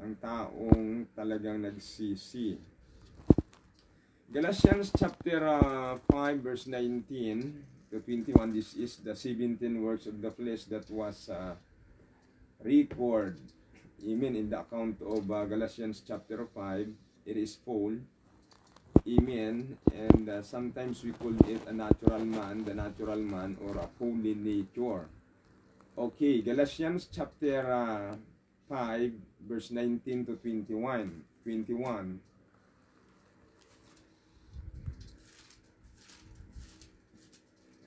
ang taong talagang nagsisi. Galatians chapter 5 verse 19 to 21, this is the 17 works of the flesh that was recorded, amen, in the account of Galatians chapter 5. It is full, amen, and sometimes we call it a natural man, the natural man, or a holy nature. Okay, Galatians chapter 5 verse 19 to 21.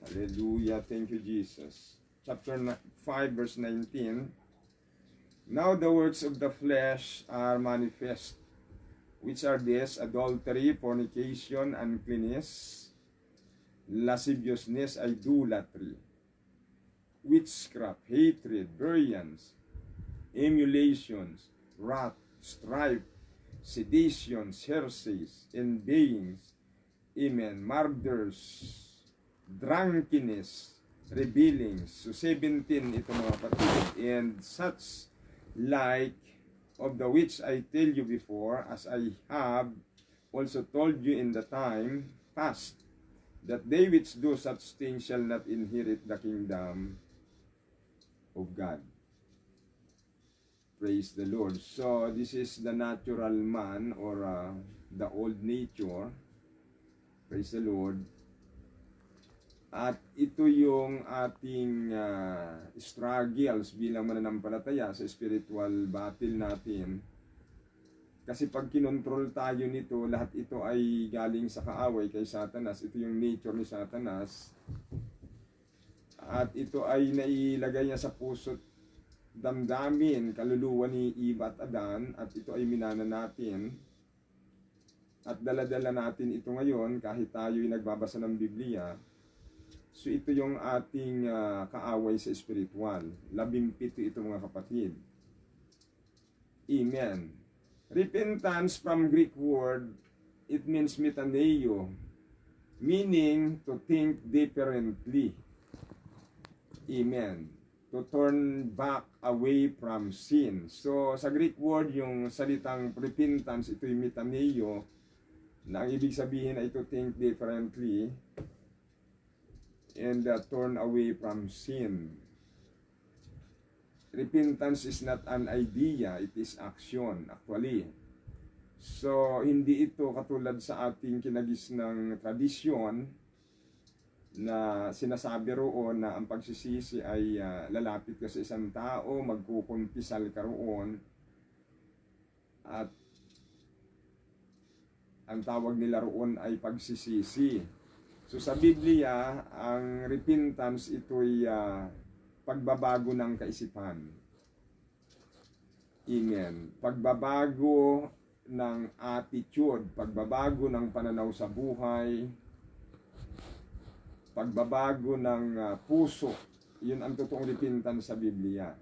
Hallelujah, thank you Jesus. Chapter 5 verse 19. Now the works of the flesh are manifest, which are these: adultery, fornication, uncleanness, lasciviousness, idolatry, witchcraft, hatred, variance, emulations, wrath, strife, seditions, heresies, envyings, amen, murders, drunkenness, rebellings. So 17 ito mga kapatid, and such like, of the which I tell you before, as I have also told you in the time past, that they which do such things shall not inherit the kingdom of God. Praise the Lord. So this is the natural man, or the old nature. Praise the Lord. At ito yung ating struggles bilang mananampalataya sa spiritual battle natin. Kasi pag kinontrol tayo nito, lahat ito ay galing sa kaaway kay Satanas. Ito yung nature ni Satanas. At ito ay nailagay niya sa puso't damdamin, kaluluwa ni Eva at Adan, at ito ay minana natin. At dala-dala natin ito ngayon kahit tayo ay nagbabasa ng Biblia. So ito yung ating kaaway sa spiritual. 17 ito mga kapatid. Amen. Repentance from Greek word, it means metaneo, meaning to think differently. Amen. To turn back away from sin. So sa Greek word, yung salitang repentance, ito yung metaneo, na ang ibig sabihin ay to think differently and turn away from sin. Repentance is not an idea, it is action actually. So hindi ito katulad sa ating kinagis ng tradisyon na sinasabi roon na ang pagsisisi ay lalapit ka sa isang tao, magkukumpisal ka roon, at ang tawag nila roon ay pagsisisi. So sa Biblia, ang repentance ito'y pagbabago ng kaisipan. Amen. Pagbabago ng attitude, pagbabago ng pananaw sa buhay, pagbabago ng puso. Yun ang totoong repentance sa Biblia.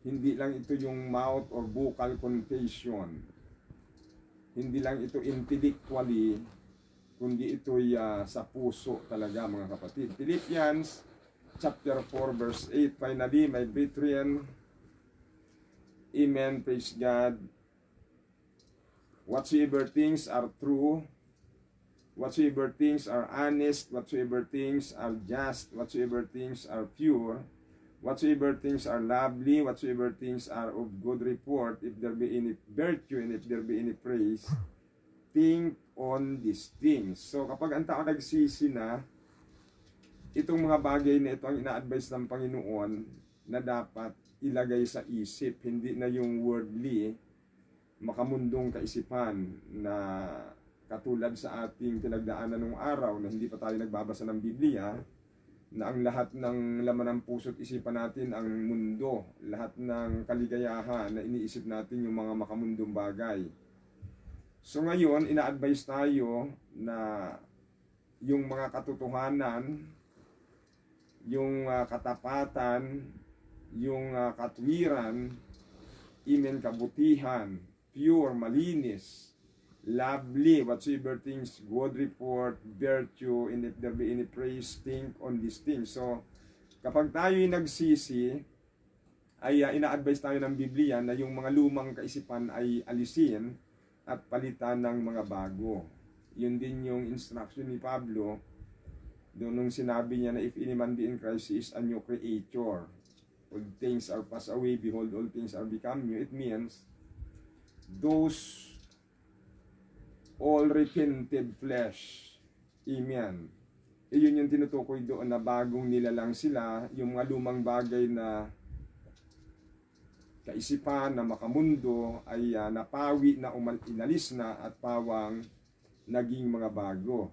Hindi lang ito yung mouth or vocal confession. Hindi lang ito intellectually, kundi ito'y sa puso talaga mga kapatid. Philippians chapter 4 verse 8. Finally, my brethren, amen, praise God, whatsoever things are true, whatsoever things are honest, whatsoever things are just, whatsoever things are pure, whatsoever things are lovely, whatsoever things are of good report, if there be any virtue and if there be any praise, think on these things. So kapag ang tao nagsisi na, itong mga bagay na ito ang ina-advise ng Panginoon na dapat ilagay sa isip, hindi na yung worldly, makamundong kaisipan na katulad sa ating pinagdaanan ng araw na hindi pa tayo nagbabasa ng Biblia, na ang lahat ng laman ng puso't isipan natin ang mundo, lahat ng kaligayahan na iniisip natin yung mga makamundong bagay. So ngayon, ina-advise tayo na yung mga katotohanan, yung katapatan, yung katwiran, amen, kabutihan, pure, malinis, lovely, whatsoever things, good report, virtue, and if there be any praise, think on these things. So, kapag tayo'y nagsisi, ay ina-advise tayo ng Biblia na yung mga lumang kaisipan ay alisin at palitan ng mga bago. Yun din yung instruction ni Pablo doon nung sinabi niya na if any man be in Christ, he is a new creator. All things are passed away, behold, all things are become new. It means those all repented flesh. Amen. Yun yung tinutukoy doon na bagong nilalang sila, yung mga lumang bagay na kaisipan na makamundo ay napawi na inalis na at pawang naging mga bago.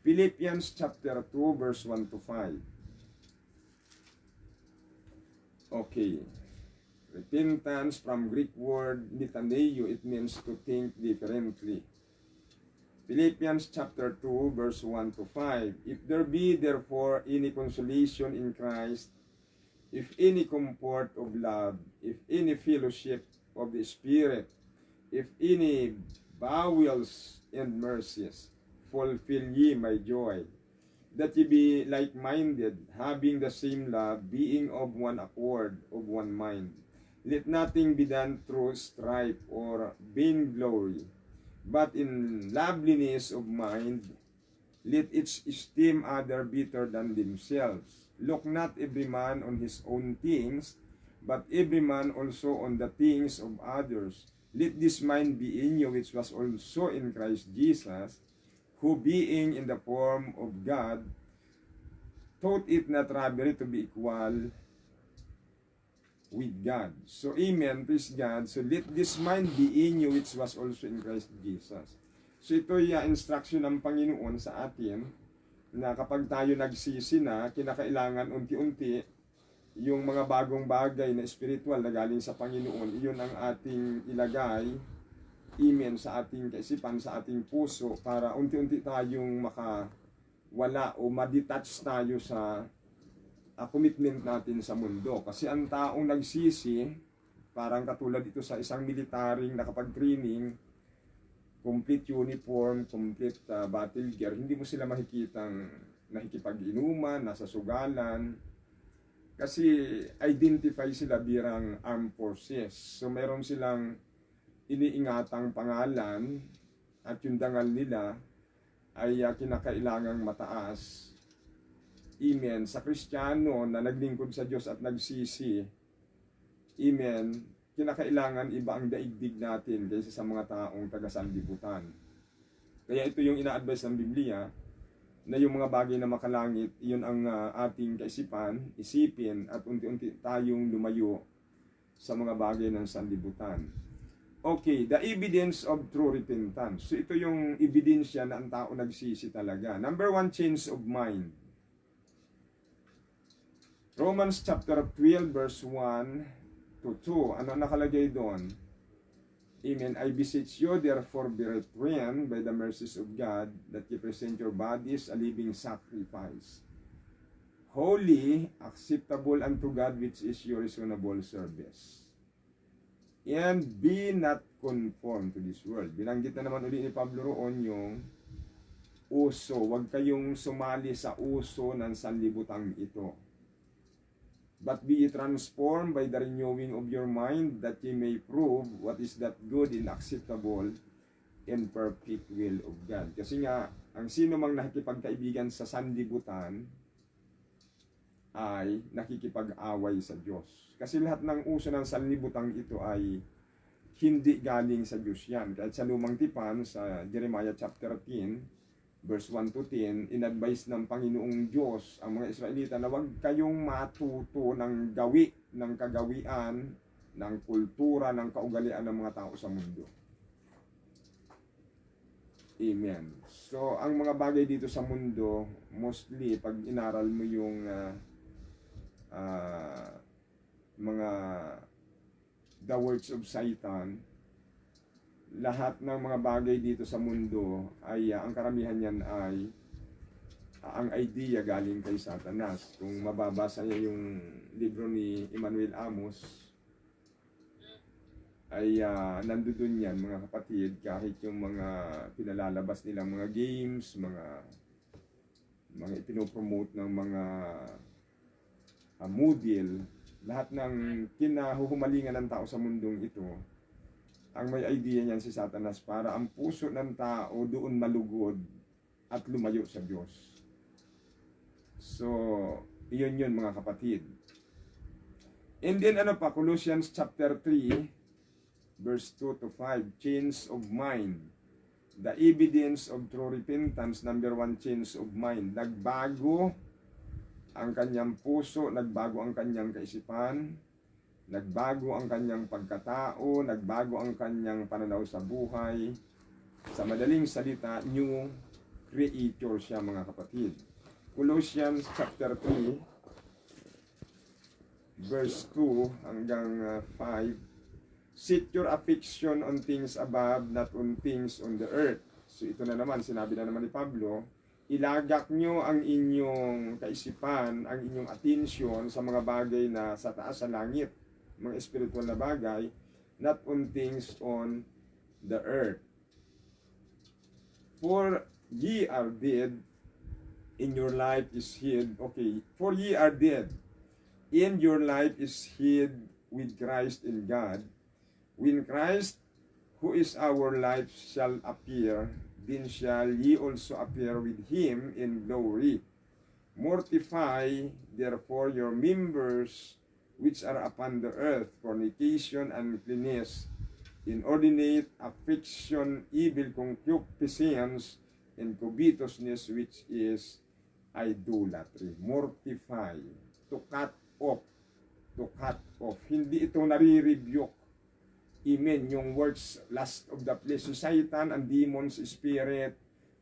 Philippians chapter 2 verse 1 to 5. Okay. Repentance from Greek word metaneo, it means to think differently. Philippians chapter 2 verse 1 to 5. If there be therefore any consolation in Christ, if any comfort of love, if any fellowship of the Spirit, if any bowels and mercies, fulfill ye my joy, that ye be like-minded, having the same love, being of one accord, of one mind. Let nothing be done through strife or vainglory, but in loveliness of mind, let each esteem other better than themselves. Look not every man on his own things, but every man also on the things of others. Let this mind be in you, which was also in Christ Jesus, who being in the form of God, thought it not robbery to be equal with God. So, amen, praise God. So, let this mind be in you, which was also in Christ Jesus. So, ito yung instruction ng Panginoon sa atin, na kapag tayo nagsisi na, kinakailangan unti-unti yung mga bagong bagay na spiritual na galing sa Panginoon, iyon ang ating ilagay, amen, sa ating kaisipan, sa ating puso, para unti-unti tayong makawala o ma-detach tayo sa commitment natin sa mundo. Kasi ang taong nagsisi, parang katulad ito sa isang militaring nakapag-training, complete uniform, complete battle gear, hindi mo sila makikitang nakikipag-inuman, nasa sugalan, kasi identify sila bilang armed forces. So meron silang iniingatang pangalan at yung dangal nila ay kinakailangang mataas. Amen. Sa Kristiyano na naglingkod sa Diyos at nagsisi, amen, kinakailangan iba ang daigdig natin kaysa sa mga taong taga-sanlibutan. Kaya ito yung ina-advise ng Biblia, na yung mga bagay na makalangit, yun ang ating kaisipan, isipin, at unti-unti tayong lumayo sa mga bagay ng sanlibutan. Okay, the evidence of true repentance. So ito yung ebidensya na ang tao nagsisi talaga. Number 1, change of mind. Romans chapter 12 verse 1 to 2. Ano nakalagay doon? Amen. I beseech you, therefore, brethren, by the mercies of God, that you present your bodies a living sacrifice, holy, acceptable unto God, which is your reasonable service. And be not conformed to this world. Binanggit na naman ulit ni Pablo roon yung uso. Huwag kayong sumali sa uso ng sanlibutan ito. But be transformed by the renewing of your mind, that ye may prove what is that good and acceptable and perfect will of God. Kasi nga, ang sino mang nakikipagkaibigan sa sanlibutan ay nakikipag-away sa Diyos. Kasi lahat ng uso ng sanlibutan ito ay hindi galing sa Diyos yan. Kahit sa Lumang Tipan, sa Jeremiah chapter 10, verse 1 to 10, in-advise ng Panginoong Diyos ang mga Israelita na huwag kayong matuto ng ng kagawian, ng kultura, ng kaugalian ng mga tao sa mundo. Amen. So, ang mga bagay dito sa mundo, mostly, pag inaral mo yung mga the words of Satan, lahat ng mga bagay dito sa mundo ay ang karamihan niyan ay ang idea galing kay Satanas. Kung mababasa niya yung libro ni Emmanuel Amos, ay nandoon yan mga kapatid, kahit yung mga pinalalabas nilang mga games, mga ipinopromote ng mga model, Lahat ng kinahuhumalingan ng tao sa mundong ito, ang may idea niyan si Satanas para ang puso ng tao doon malugod at lumayo sa Diyos. So, iyon yun mga kapatid. And then ano pa, Colossians chapter 3, verse 2 to 5, change of mind. The evidence of true repentance, number 1, change of mind. Nagbago ang kanyang puso, nagbago ang kanyang kaisipan, nagbago ang kanyang pagkatao, nagbago ang kanyang pananaw sa buhay. Sa madaling salita, new creator siya mga kapatid. Colossians chapter 3, verse 2 hanggang 5. Set your affection on things above, not on things on the earth. So ito na naman, sinabi na naman ni Pablo, ilagak nyo ang inyong kaisipan, ang inyong atensyon sa mga bagay na sa taas sa langit, mga espiritual na bagay, not on things on the earth. For ye are dead, in your life is hid. Okay, for ye are dead, in your life is hid with Christ in God. When Christ, who is our life, shall appear, then shall ye also appear with him in glory. Mortify therefore your members which are upon the earth, fornication, uncleanness, inordinate affection, evil concupiscence, and covetousness, which is idolatry. Mortify, to cut off, to cut off. Hindi ito nare-rebuke. Amen. Yung works, lust of the flesh, si Satan, ang demons, spirit,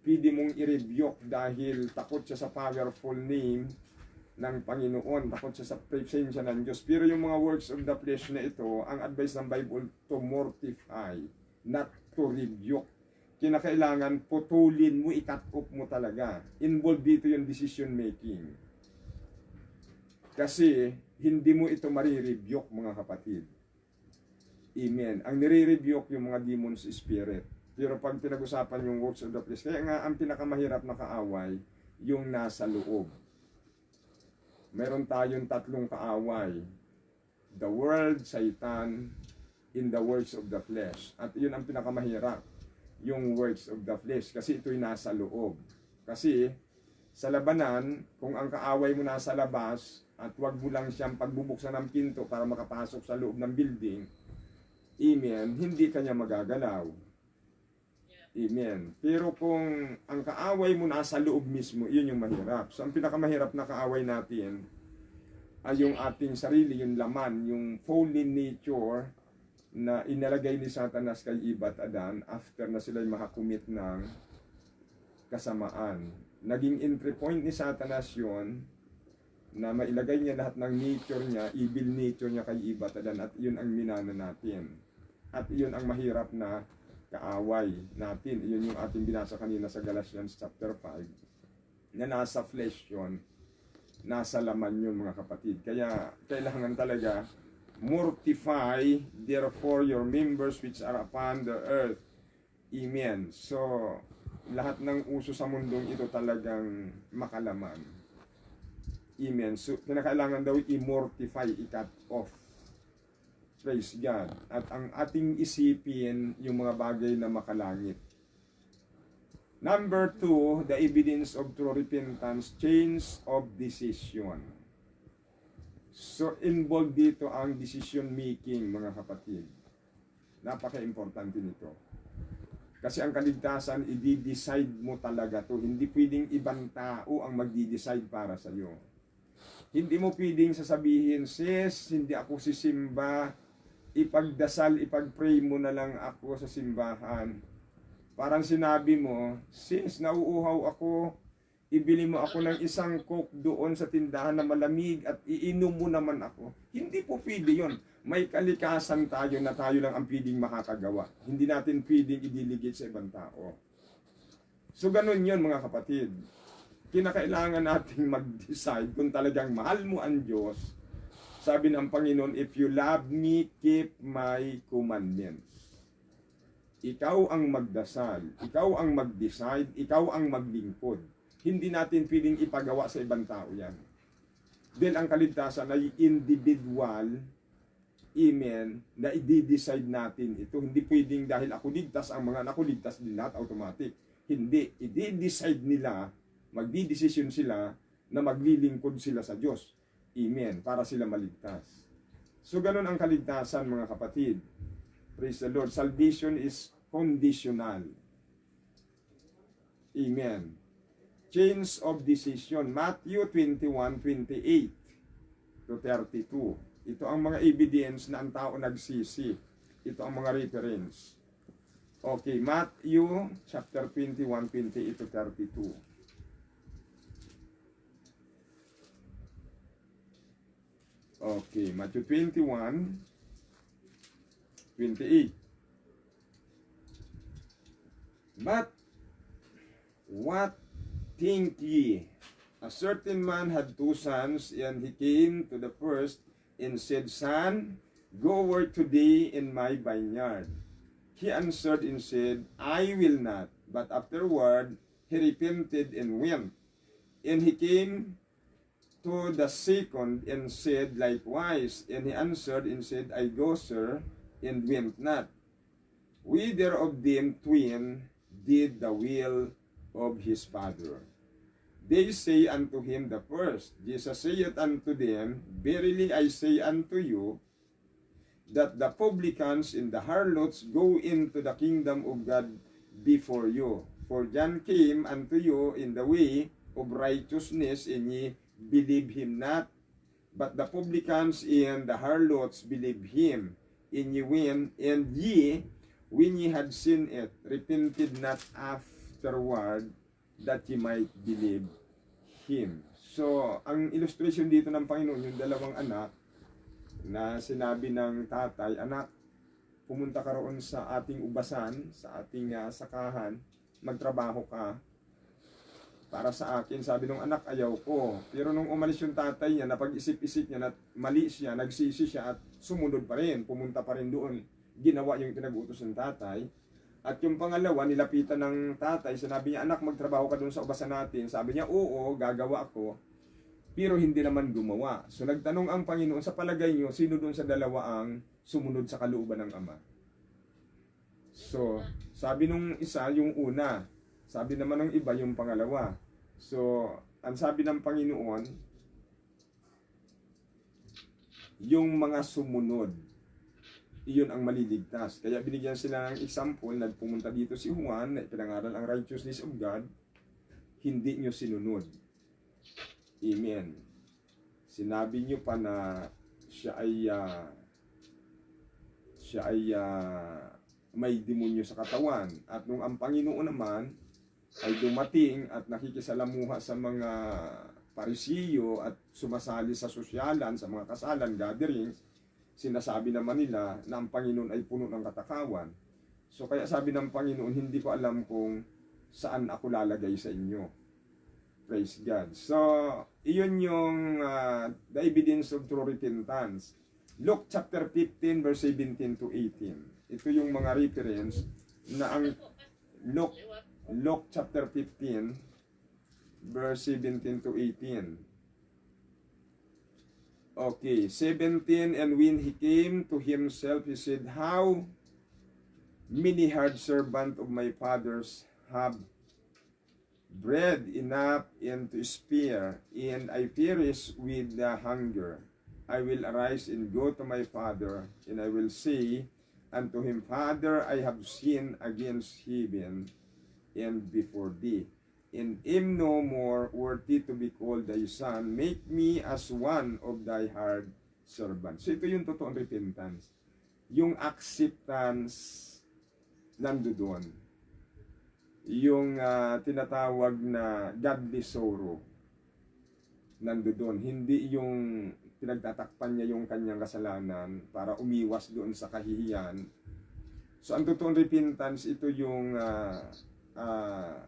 pwede mong i-rebuke dahil takot siya sa powerful name ng Panginoon, takot siya sa presensya ng Diyos. Pero yung mga works of the flesh na ito, ang advice ng Bible, to mortify, not to rebuke. Kinakailangan putulin mo, i-cut off mo talaga. Involved dito yung decision making. Kasi hindi mo ito marirebuke mga kapatid. Amen. Ang nire-rebuke yung mga demons spirit. Pero pag pinag-usapan yung works of the flesh, kaya nga ang pinakamahirap na kaaway, yung nasa loob. Meron tayong tatlong kaaway. The world, Satan, in the works of the flesh. At yun ang pinakamahirap, yung works of the flesh. Kasi ito'y nasa loob. Kasi sa labanan, kung ang kaaway mo nasa labas, at wag mo lang siyang pagbubuksan ng pinto para makapasok sa loob ng building, amen, hindi kanya magagalaw. Amen. Pero kung ang kaaway mo nasa loob mismo, yun yung mahirap. So ang pinakamahirap na kaaway natin ay yung ating sarili, yung laman, yung fallen nature na inalagay ni Satanas kay Eva at Adan after na sila'y makakumit ng kasamaan. Naging entry point ni Satanas yun na mailagay niya lahat ng nature niya, evil nature niya kay Eva at Adan, at yun ang minana natin. At iyon ang mahirap na kaaway natin. Iyon yung ating binasa kanina sa Galatians chapter 5. Na nasa flesh yun. Nasa laman yun mga kapatid. Kaya kailangan talaga mortify therefore your members which are upon the earth. Amen. So, lahat ng uso sa mundong ito talagang makalaman. Amen. So, kinakailangan daw i-mortify, i-cut off. Praise God. At ang ating isipin yung mga bagay na makalangit. Number 2, the evidence of true repentance, change of decision. So, involved dito ang decision making, mga kapatid. Napaka-importante nito. Kasi ang kaligtasan, i-decide mo talaga to. Hindi pwedeng ibang tao ang magdi-decide para sa iyo. Hindi mo pwedeng sasabihin, sis, hindi ako sisimba, ipagdasal, ipag-pray mo na lang ako sa simbahan. Parang sinabi mo, sis, nauuhaw ako, ibili mo ako ng isang coke doon sa tindahan na malamig at iinom mo naman ako. Hindi po pwede yun. May kalikasan tayo na tayo lang ang pwedeng makakagawa. Hindi natin pwedeng i-delegate sa ibang tao. So ganun yun mga kapatid. Kinakailangan nating mag-decide kung talagang mahal mo ang Diyos. Sabi ng Panginoon, if you love me, keep my commandments. Ikaw ang magdasal, ikaw ang mag-decide, ikaw ang maglingkod. Hindi natin pwedeng ipagawa sa ibang tao yan. Dahil ang kaligtasan ay individual, amen, na i-decide natin ito. Hindi pwedeng dahil ako ligtas, ang mga anak ko ligtas din lahat automatic. Hindi. I-decide nila, magdidesisyon sila na maglilingkod sila sa Diyos. Amen. Para sila maligtas. So, ganun ang kaligtasan, mga kapatid. Praise the Lord. Salvation is conditional. Amen. Change of decision. Matthew 21:28 to 32. Ito ang mga evidence na ang tao nagsisi. Ito ang mga reference. Okay, Matthew chapter 21:28 to 32. Okay, Matthew 21:28. But what think ye? A certain man had 2 sons, and he came to the first and said, Son, go work today in my vineyard. He answered and said, I will not. But afterward he repented and went. And he came to the second and said likewise. And he answered and said, I go, sir, and went not. Whither of them twin did the will of his father? They say unto him the first. Jesus saith unto them, Verily I say unto you, that the publicans and the harlots go into the kingdom of God before you. For John came unto you in the way of righteousness, and ye believe him not. But the publicans and the harlots believe him. And ye when ye had seen it, repented not afterward, that ye might believe him. So, ang illustration dito ng Panginoon, yung dalawang anak, na sinabi ng tatay, anak, pumunta ka roon sa ating ubasan, sa ating sakahan, magtrabaho ka, para sa akin. Sabi nung anak, ayaw ko. Pero nung umalis yung tatay niya, napag-isip-isip niya, na mali siya, nagsisi siya, at sumunod pa rin, pumunta pa rin doon. Ginawa yung pinag-utos ng tatay. At yung pangalawa, nilapitan ng tatay, sinabi niya, anak, magtrabaho ka doon sa ubasan natin. Sabi niya, oo, gagawa ako. Pero hindi naman gumawa. So nagtanong ang Panginoon, sa palagay niyo, sino doon sa dalawa ang sumunod sa kalooban ng Ama? So, sabi nung isa, yung una. Sabi naman ng iba, yung pangalawa. So, ang sabi ng Panginoon, yung mga sumunod, iyon ang maliligtas. Kaya binigyan sila ng example, nagpumunta dito si Juan, na ipinangaral ang righteousness of God, hindi nyo sinunod. Amen. Sinabi nyo pa na siya ay may demonyo sa katawan. At nung ang Panginoon naman ay dumating at nakikisalamuha sa mga parisiyo at sumasali sa sosyalan, sa mga kasalan, gatherings, sinasabi naman nila na ang Panginoon ay puno ng katakawan. So kaya sabi ng Panginoon, hindi ko alam kung saan ako lalagay sa inyo. Praise God. So, iyon yung the evidence of true repentance. Luke chapter 15 verse 17 to 18. Ito yung mga reference na ang Luke chapter 15 verse 17 to 18. Okay, 17, and when he came to himself, he said, How many hard servants of my fathers have bread enough and to spare, and I perish with the hunger. I will arise and go to my father, and I will say unto him, Father, I have sinned against heaven and before thee, and am no more worthy to be called thy son. Make me as one of thy hard servants. So ito yung totoong repentance. Yung acceptance nandoon. Yung tinatawag na godly sorrow nandoon. Hindi yung pinagtatakpan niya yung kanyang kasalanan para umiwas doon sa kahihiyan. So ang totoong repentance, ito yung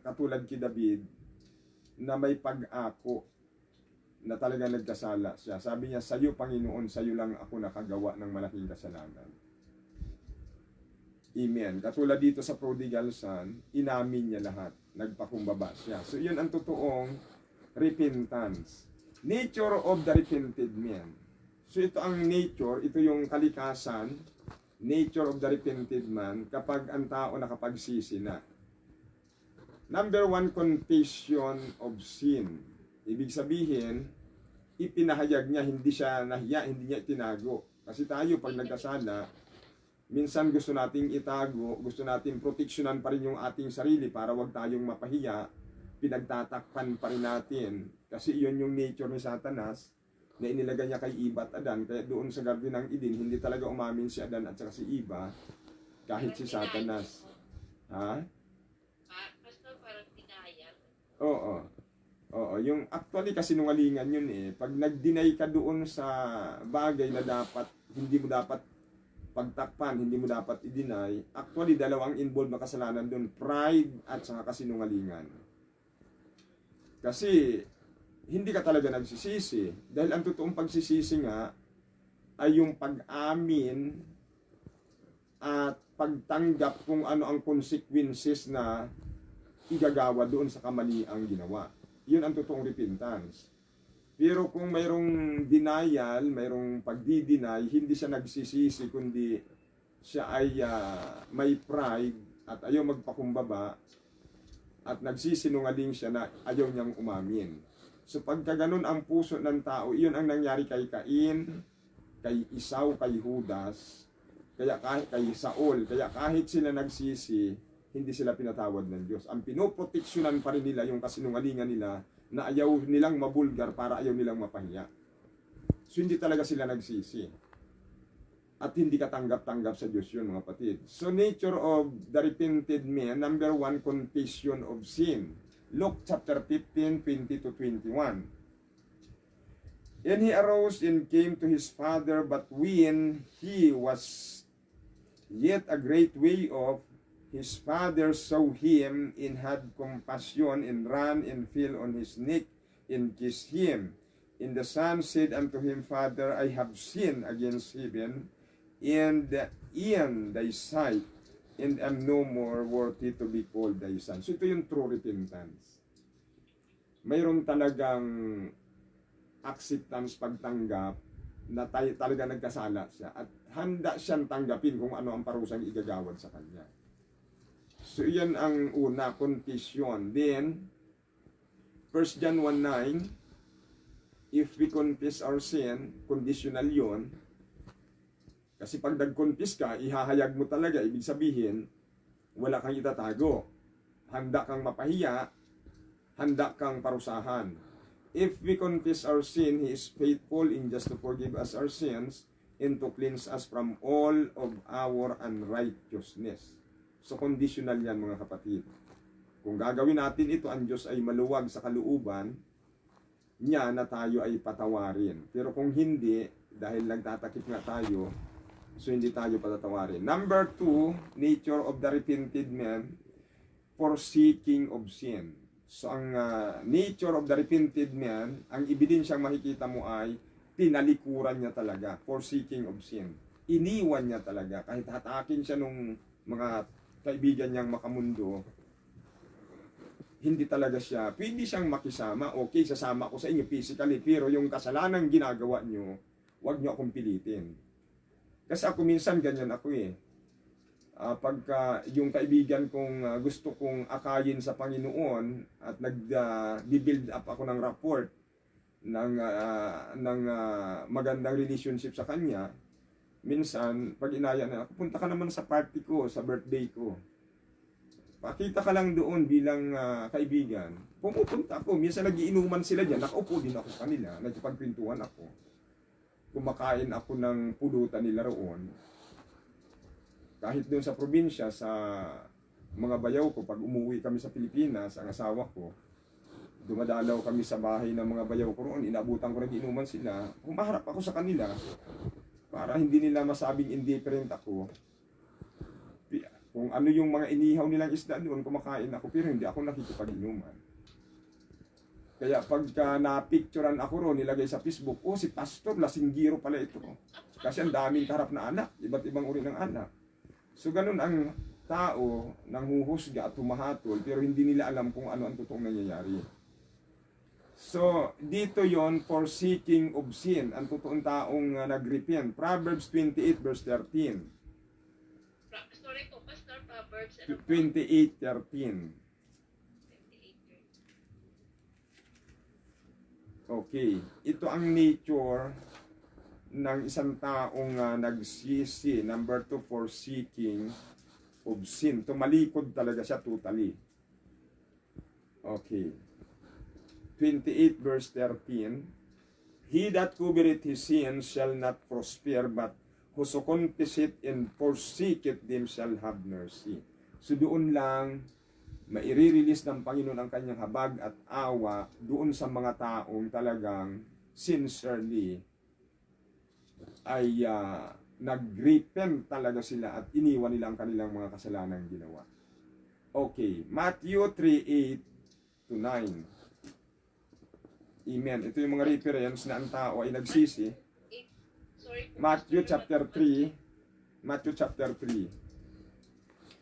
katulad kay David na may pag-ako na talaga nagkasala siya. Sabi niya, sa'yo Panginoon, sa'yo lang ako nakagawa ng malaking kasalanan. Amen. Katulad dito sa prodigal son, inamin niya lahat. Nagpakumbaba siya. So yun ang totoong repentance. Nature of the repented man. So ito ang nature, ito yung kalikasan, nature of the repented man kapag ang tao nakapagsisi na. Number one, confession of sin. Ibig sabihin, ipinahayag niya, hindi siya nahiya, hindi niya itinago. Kasi tayo pag nagkasala, minsan gusto nating itago, gusto nating proteksyonan pa rin yung ating sarili para wag tayong mapahiya, pinagtatakpan pa rin natin. Kasi iyon yung nature ni Satanas na inilagay niya kay Eva at Adan. Kaya doon sa Garden ng Eden, hindi talaga umamin si Adan at saka si Eva kahit si Satanas. Ha? Pastor, parang tinayang. Oo. Oo, yung actually kasinungalingan yun eh. Pag nag-deny ka doon sa bagay na dapat, hindi mo dapat pagtakpan, hindi mo dapat i-deny, actually dalawang involved na kasalanan doon, pride at saka kasinungalingan. Kasi hindi ka talaga nagsisisi. Dahil ang totoong pagsisisi nga ay yung pag-amin at pagtanggap kung ano ang consequences na igagawa doon sa kamaliang ginawa. Yun ang totoong repentance. Pero kung mayroong denial, mayroong pagdi-deny, hindi siya nagsisisi kundi siya ay may pride at ayaw magpakumbaba at nagsisinungaling siya na ayaw niyang umamin. So pagka ganun ang puso ng tao, iyon ang nangyari kay Cain, kay Esau, kay Judas, kaya kay Saul. Kaya kahit sila nagsisi, hindi sila pinatawad ng Diyos. Ang pinoproteksyonan pa rin nila yung kasinungalingan nila na ayaw nilang mabulgar para ayaw nilang mapahiya. So hindi talaga sila nagsisi. At hindi katanggap-tanggap sa Diyos yun, mga kapatid. So nature of the repented man, number one, confession of sin. Luke chapter 15, 20 to 21. And he arose and came to his father, but when he was yet a great way off, his father saw him and had compassion and ran and fell on his neck and kissed him. And the son said unto him, Father, I have sinned against heaven and in thy sight, and am no more worthy to be called thy son. So ito yung true repentance. Mayroon talagang acceptance, pagtanggap na tayo talaga nagkasala siya at handa siyang tanggapin kung ano ang parusang igagawad sa kanya. So iyan ang una, confession. Then 1 John 1:9, if we confess our sin, conditional yon. Kasi pag nag-confess ka, ihahayag mo talaga, ibig sabihin, wala kang itatago. Handa kang mapahiya, handa kang parusahan. If we confess our sin, He is faithful and just to forgive us our sins and to cleanse us from all of our unrighteousness. So conditional yan, mga kapatid. Kung gagawin natin ito, ang Diyos ay maluwag sa kalooban niya na tayo ay patawarin. Pero kung hindi, dahil nagtatakip nga tayo, so hindi tayo patatawarin. Number 2, nature of the repented man, forsaking of sin. So ang nature of the repented man, ang ebidensyang makikita mo ay tinalikuran niya talaga, forsaking of sin. Iniwan niya talaga, kahit hatakin siya nung mga kaibigan niyang makamundo, hindi talaga siya, pwede siyang makisama, okay, sasama ko sa inyo physically, pero yung kasalanang ginagawa niyo, huwag niyo akong pilitin. Kasi ako minsan ganyan ako eh. Pagka yung kaibigan kong gusto kong akayin sa Panginoon at nag-build up ako ng rapport ng magandang relationship sa kanya, minsan pag inaya na ako, punta ka naman sa party ko, sa birthday ko. Pakita ka lang doon bilang kaibigan. Pumupunta ako, minsan nagiinuman sila diyan, nakaupo din ako sa kanila, nagkipagkwentuhan ako. Kumakain ako ng pulutan nila roon. Kahit doon sa probinsya, sa mga bayaw ko, pag umuwi kami sa Pilipinas, ang asawa ko, dumadalaw kami sa bahay ng mga bayaw ko roon, inabutan ko, nagiinuman sila, humaharap ako sa kanila, para hindi nila masabing indifferent ako. Kung ano yung mga inihaw nilang isda doon, kumakain ako, pero hindi ako nakikipag-inuman. Kaya pagka na-picturean ako ron, nilagay sa Facebook, oh si Pastor, lasinggiro pala ito. Kasi ang daming karap na anak, iba't ibang uri ng anak. So ganun ang tao, nanghuhusga at humahatol, pero hindi nila alam kung ano ang totoong nangyayari. So, dito yon forsaking of sin. Ang totoong taong nag-repent. Proverbs 28 verse 13. Sorry po, Pastor, Proverbs, ano po? 28:13. 28. Okay. Ito ang nature ng isang taong nagsisi. Number 2, forsaking of sin. Tumalikod talaga siya totally. Okay. 28 verse 13. He that covereth his sin shall not prosper, but whoso confesseth and forsaketh them shall have mercy. So doon lang maire-release ng Panginoon ang kanyang habag at awa doon sa mga taong talagang sincerely ay nag-repent talaga sila at iniwan nila ang kanilang mga kasalanang ginawa. Okay, Matthew 3:8 to 9. Amen. Ito yung mga reference na ang tao ay nagsisi. Sorry po, Matthew Pastor, chapter 3. Matthew chapter 3.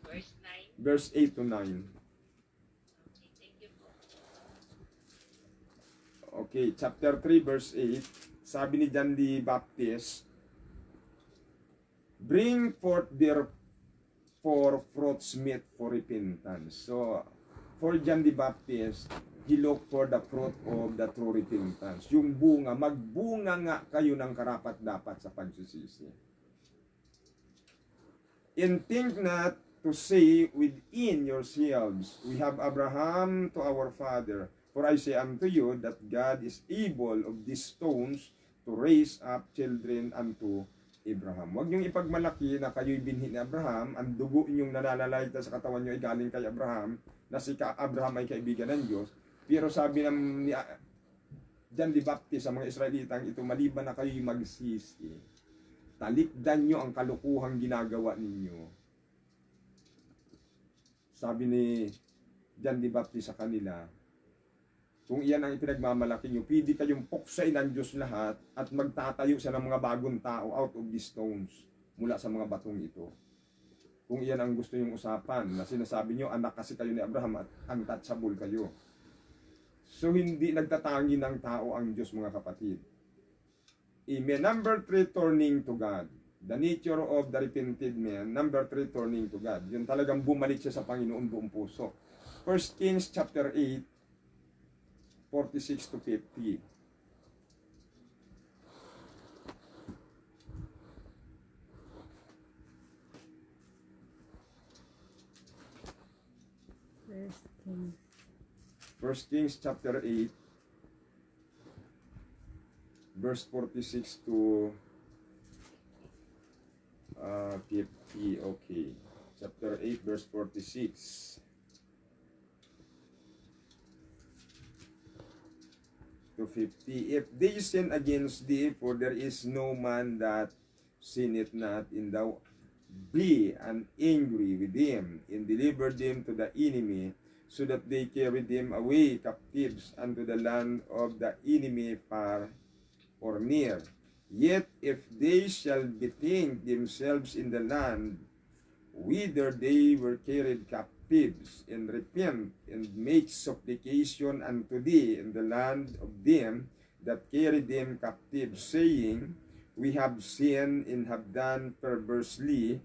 verse 9. Verse 8 to 9. Okay, thank you po. Okay, chapter 3 verse 8. Sabi ni John the Baptist, bring forth therefore fruits meet for repentance. So, for John the Baptist, he looked for the fruit of the true repentance. Yung bunga, magbunga nga kayo ng karapat-dapat sa pagsisisi. And think not to say within yourselves, we have Abraham to our father. For I say unto you that God is able of these stones to raise up children unto Abraham. Huwag niyong ipagmalaki na kayo'y binhi ni Abraham, ang dugo inyong nananalayta sa katawan niyo ay galing kay Abraham, na si Abraham ay kaibigan ng Diyos. Pero sabi ng ni John the Baptist sa mga Israelitang ito, maliban na kayo'y magsisi, talikdan nyo ang kalukuhang ginagawa ninyo. Sabi ni John the Baptist sa kanila, kung iyan ang ipinagmamalaki nyo, pwede kayong puksain ng Diyos lahat at magtatayo siya ng mga bagong tao out of these stones mula sa mga batong ito. Kung iyan ang gusto nyong usapan, na sinasabi nyo, anak kasi kayo ni Abraham at untouchable kayo. So, hindi nagtatangi ng tao ang Diyos, mga kapatid. Amen. Number 3, turning to God. The nature of the repented man. Number 3, turning to God. Yun talagang bumalik siya sa Panginoon buong puso. 1 Kings chapter 8, 46 to 50. First Kings chapter 8 verse 46 to 50. Okay. Chapter 8 verse 46 to 50. If they sin against thee, for there is no man that sinneth not, and thou be angry with them, and deliver them to the enemy, so that they carry them away captives unto the land of the enemy far or near. Yet if they shall bethink themselves in the land whither they were carried captives, and repent, and make supplication unto thee in the land of them that carried them captives, saying, we have sinned and have done perversely,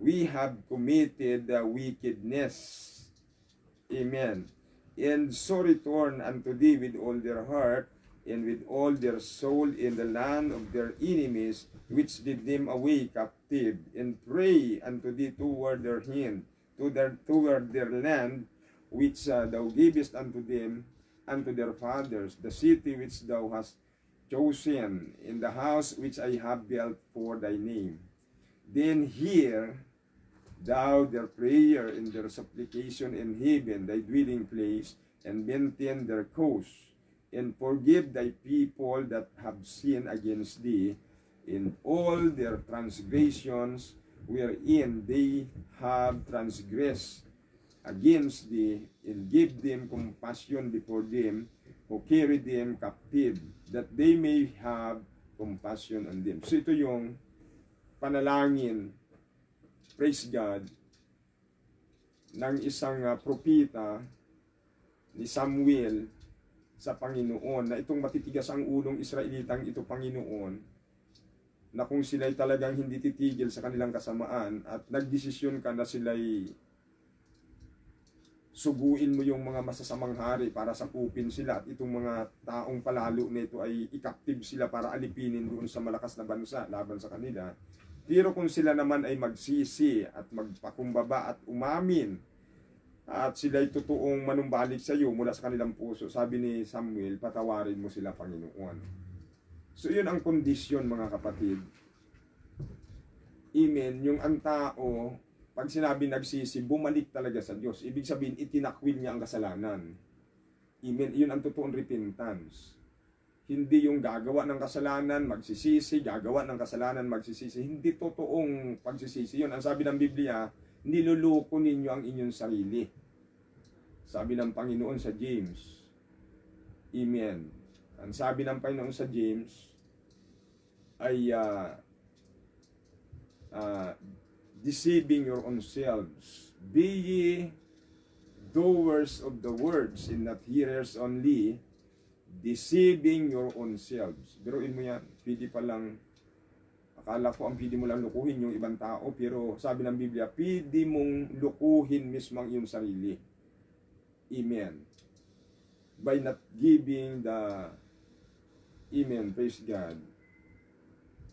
we have committed wickedness. Amen. And so return unto thee with all their heart and with all their soul in the land of their enemies, which did them away captive, and pray unto thee toward their hand, toward their land, which thou gavest unto them, unto their fathers, the city which thou hast chosen, in the house which I have built for thy name. Then hear thou their prayer and their supplication in heaven, thy dwelling place, and maintain their cause, and forgive thy people that have sinned against thee in all their transgressions wherein they have transgressed against thee, and give them compassion before them who carry them captive, that they may have compassion on them. So ito yung panalangin, praise God, ng isang propeta ni Samuel sa Panginoon, na itong matitigas ang ulong Israelitang ito, Panginoon, na kung sila'y talagang hindi titigil sa kanilang kasamaan at nagdesisyon ka na sila'y suguin mo yung mga masasamang hari para sakupin sila, at itong mga taong palalo nito ay ikaptive sila para alipinin doon sa malakas na bansa laban sa kanila. Pero kung sila naman ay magsisi at magpakumbaba at umamin at sila'y totoong manumbalik sa iyo mula sa kanilang puso, sabi ni Samuel, patawarin mo sila, Panginoon. So yun ang kondisyon, mga kapatid. Amen. Yung ang tao, pag sinabi nagsisi, bumalik talaga sa Diyos. Ibig sabihin, itinakwil niya ang kasalanan. Amen. Yun ang totoong repentance. Hindi yung gagawa ng kasalanan, magsisisi, gagawa ng kasalanan, magsisisi. Hindi totoong pagsisisi. Yun ang sabi ng Biblia, niluluko ninyo ang inyong sarili. Sabi ng Panginoon sa James. Amen. Ang sabi ng Panginoon sa James ay deceiving your own selves. Be ye doers of the words and not hearers only, deceiving your own selves. Biruin mo yan, pwede pa lang, akala ko ang pwede mo lang lukuhin yung ibang tao, pero sabi ng Biblia, pwede mong lukuhin mismo ang iyong sarili. Amen. By not giving the, amen, praise God,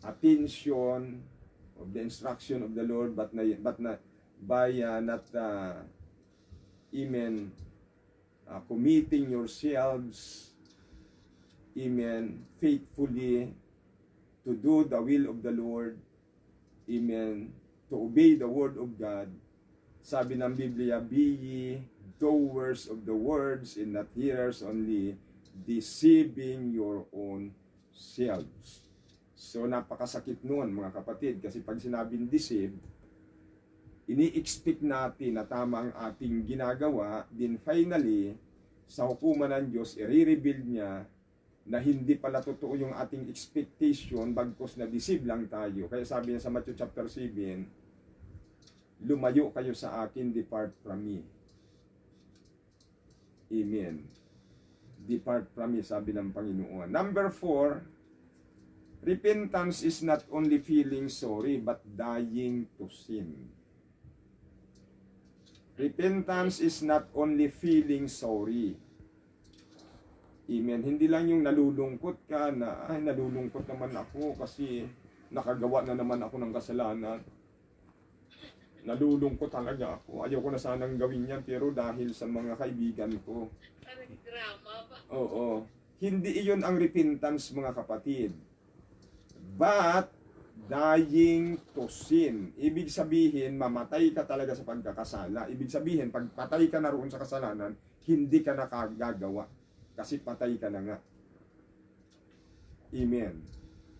attention of the instruction of the Lord, but not by not amen, committing yourselves, amen, faithfully to do the will of the Lord, amen, to obey the word of God. Sabi ng Biblia, be ye doers of the words and not hearers only, deceiving your own selves. So napakasakit noon, mga kapatid, kasi pag sinabing deceive, ini-expect natin na tama ang ating ginagawa, then finally, sa hukuman ng Diyos, i-reveal niya na hindi pala totoo yung ating expectation, bagkus na deceive lang tayo. Kaya sabi niya sa Matthew chapter 7, lumayo kayo sa akin, depart from me. Amen. Depart from me, sabi ng Panginoon. Number 4, repentance is not only feeling sorry, but dying to sin. Repentance is not only feeling sorry. Amen. Hindi lang yung nalulungkot ka na, ay, nalulungkot naman ako kasi nakagawa na naman ako ng kasalanan. Nalulungkot talaga ako. Ayoko na sanang gawin yan, pero dahil sa mga kaibigan ko. Parang drama ba? Oo. Hindi iyon ang repentance, mga kapatid. But dying to sin. Ibig sabihin, mamatay ka talaga sa pagkakasala. Ibig sabihin, pag patay ka na roon sa kasalanan, hindi ka nakagagawa. Kasi patay ka na nga. Amen.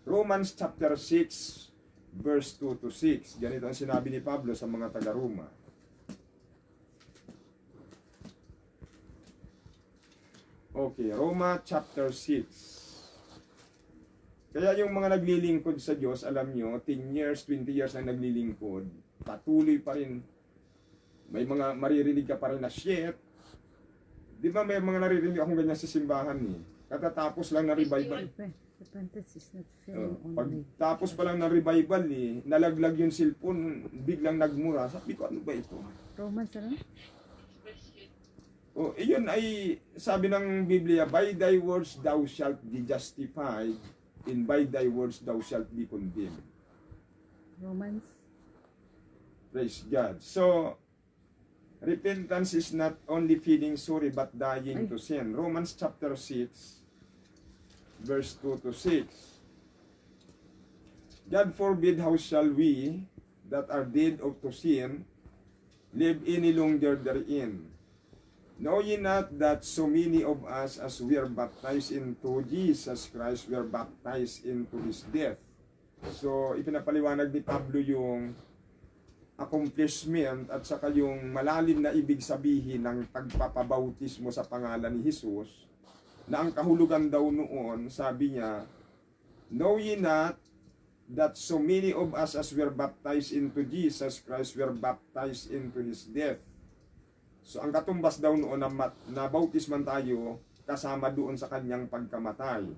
Romans chapter 6, verse 2 to 6. Ganito ang sinabi ni Pablo sa mga taga-Roma. Okay, Roma chapter 6. Kaya yung mga naglilingkod sa Diyos, alam nyo, 10 years, 20 years na naglilingkod, patuloy pa rin. May mga maririnig ka pa rin na shit. Di ba may mga naririnig akong ganyan sa simbahan eh. Katatapos lang na revival. Repentance is not feeling only. Pagtapos pa lang ng revival eh, nalaglag yung cellphone, biglang nagmura. Sabi ko, ano ba ito? Romans, ano? Oh, iyon ay sabi ng Biblia, by thy words thou shalt be justified, and by thy words thou shalt be condemned. Romans. Praise God. So, repentance is not only feeling sorry but dying to sin. Romans chapter 6, verse 2 to 6. God forbid, how shall we that are dead of to sin live any longer therein? Know ye not that so many of us, as we are baptized into Jesus Christ, we are baptized into His death? So, ipinapaliwanag ni Pablo yung accomplishment at saka yung malalim na ibig sabihin ng pagpapabautismo sa pangalan ni Jesus, na ang kahulugan daw noon, sabi niya, know ye not that so many of us, as we are baptized into Jesus Christ, we are baptized into His death? So, ang katumbas daw noon na bautisman tayo, kasama doon sa kanyang pagkamatay.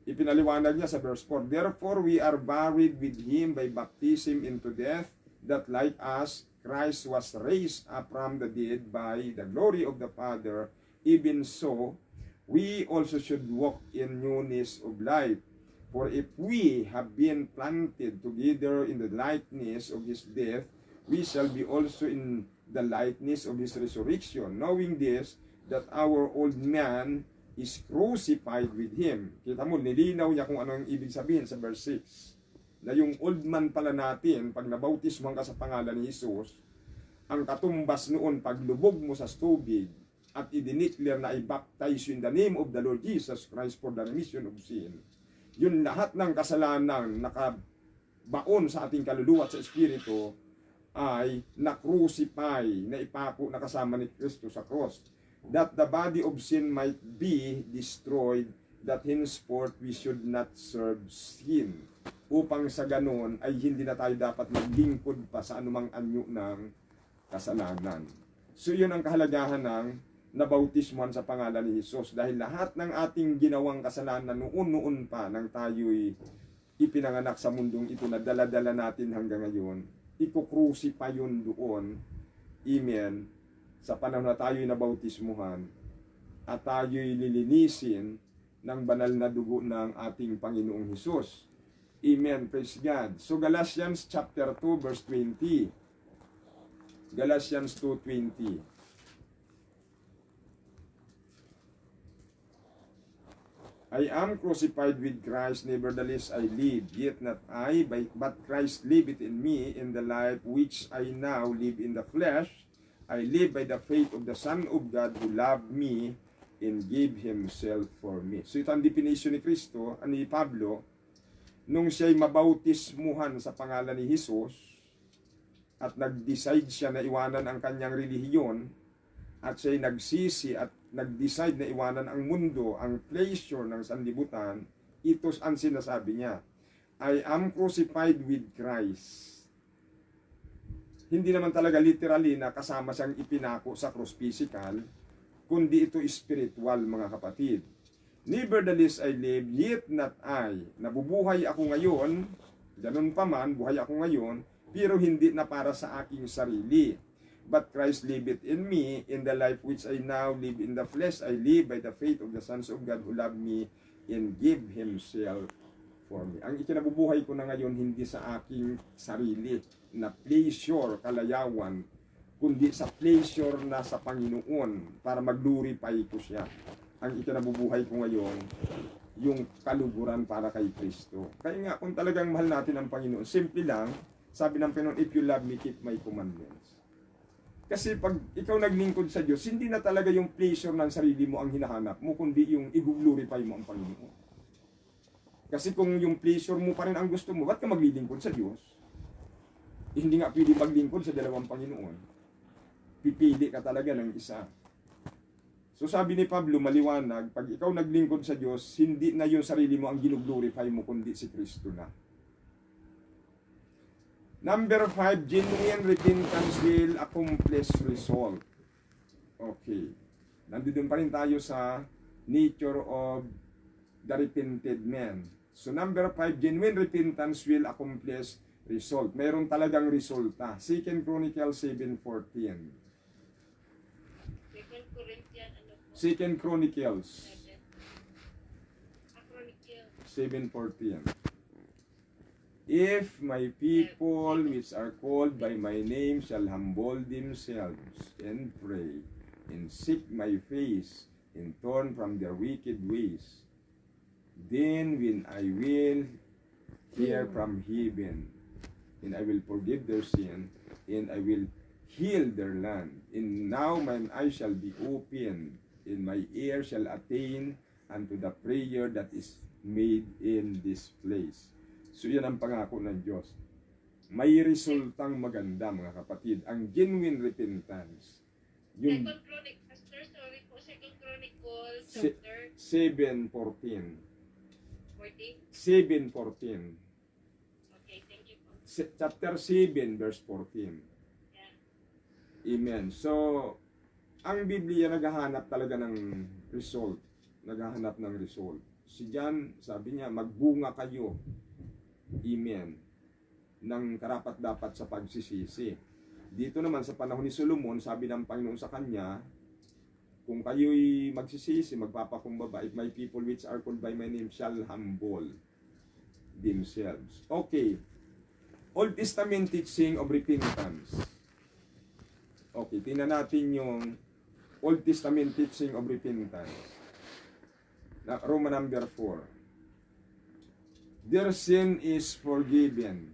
Ipinaliwanag niya sa verse 4, therefore we are buried with him by baptism into death, that like us, Christ was raised up from the dead by the glory of the Father, even so, we also should walk in newness of life. For if we have been planted together in the likeness of his death, we shall be also in the likeness of his resurrection, knowing this, that our old man is crucified with him. Kita mo, nilinaw niya kung ano ang ibig sabihin sa verse 6. Na yung old man pala natin, pag nabautismohan ka sa pangalan ni Jesus, ang katumbas noon, paglubog mo sa tubig, at i-declare na i-baptize you in the name of the Lord Jesus Christ for the remission of sin. Yun lahat ng kasalanan nakabaon sa ating kaluluwa at sa Espiritu ay na-crucify, na ipako na kasama ni Kristo sa cross. That the body of sin might be destroyed, that henceforth we should not serve sin. Upang sa ganon ay hindi na tayo dapat maglingkod pa sa anumang anyo ng kasalanan. So yun ang kahalagahan ng nabautismuhan sa pangalan ni Jesus. Dahil lahat ng ating ginawang kasalanan noon pa nang tayo'y ipinanganak sa mundong ito na dala-dala natin hanggang ngayon, ikukrusify yun doon. Amen. Sa panahon na tayo'y nabautismuhan at tayo'y lilinisin ng banal na dugo ng ating Panginoong Hesus. Amen. Praise God. So Galatians chapter 2 verse 20. Galatians 2:20. I am crucified with Christ, nevertheless I live, yet not I, but Christ liveth in me. In the life which I now live in the flesh, I live by the faith of the Son of God who loved me and gave Himself for me. So ito ang definition ni Kristo, ni Pablo, nung siya'y mabautismuhan sa pangalan ni Jesus, at nag-decide siya na iwanan ang kanyang relihiyon, at siya'y nagsisi at nag-decide na iwanan ang mundo, ang pleasure ng sanlibutan, ito ang sinasabi niya, I am crucified with Christ. Hindi naman talaga literally na kasama siyang ipinako sa cross physical, kundi ito spiritual, mga kapatid. Nevertheless I live, yet not I. Nabubuhay ako ngayon, ganun pa man, buhay ako ngayon, pero hindi na para sa aking sarili. But Christ liveth in me. In the life which I now live in the flesh, I live by the faith of the sons of God who love me and give Himself for me. Ang ikinabubuhay ko na ngayon, hindi sa aking sarili na pleasure, kalayawan, kundi sa pleasure na sa Panginoon para mag-glorify ko siya. Ang ikinabubuhay ko ngayon, yung kaluguran para kay Kristo. Kaya nga, kung talagang mahal natin ang Panginoon, simple lang, sabi ng Panginoon, if you love me, keep my commandments. Kasi pag ikaw naglingkod sa Diyos, hindi na talaga yung pleasure ng sarili mo ang hinahanap mo, kundi yung i-glorify mo ang Panginoon. Kasi kung yung pleasure mo pa rin ang gusto mo, ba't ka maglilingkod sa Diyos? Hindi nga pwede maglingkod sa dalawang Panginoon. Pipili ka talaga ng isa. So sabi ni Pablo, maliwanag, pag ikaw naglingkod sa Diyos, hindi na yung sarili mo ang gino-glorify mo, kundi si Kristo na. Number 5, genuine repentance will accomplish result. Okay. Nandun pa rin tayo sa nature of the repented man. So number 5, genuine repentance will accomplish result. Mayroon talagang resulta. 2 Chronicles 7:14. 2 Corinthians, ano po? 2 Chronicles Chronicles. 7:14. If my people which are called by my name shall humble themselves and pray and seek my face and turn from their wicked ways, then when I will hear from heaven, and I will forgive their sin, and I will heal their land. And now mine eyes shall be opened, and my ear shall attain unto the prayer that is made in this place. So yan ang pangako ng Diyos. May resultang maganda, mga kapatid. Ang genuine repentance. Yung 2 Chronicles, Pastor, sorry po, 2 Chronicles, Se- chapter 7:14. 14. 7:14. Okay, thank you po. Chapter 7, verse 14. Yeah. Amen. So, ang Biblia naghahanap talaga ng result. Naghahanap ng result. Si John, sabi niya, magbunga kayo. Amen. Ng karapat-dapat sa pagsisisi. Dito naman sa panahon ni Solomon, sabi ng Panginoon sa kanya, kung kayo'y magsisisi, magpapakumbaba, if my people which are called by my name shall humble themselves. Okay. Old Testament teaching of repentance. Okay, tingnan natin yung Old Testament teaching of repentance. Roman number 4. Their sin is forgiven.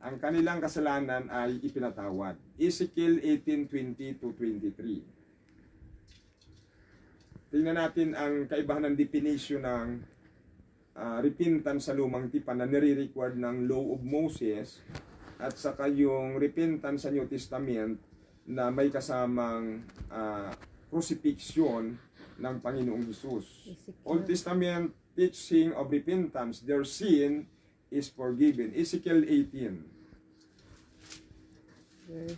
Ang kanilang kasalanan ay ipinatawad. Ezekiel 18:20-23. Tingnan natin ang kaibahan ng definition ng repentance sa lumang tipan na nire-required ng Law of Moses at saka yung repentance sa New Testament na may kasamang crucifixion ng Panginoong Hesus. Old Testament teaching of repentance, their sin is forgiven. Ezekiel 18. Verse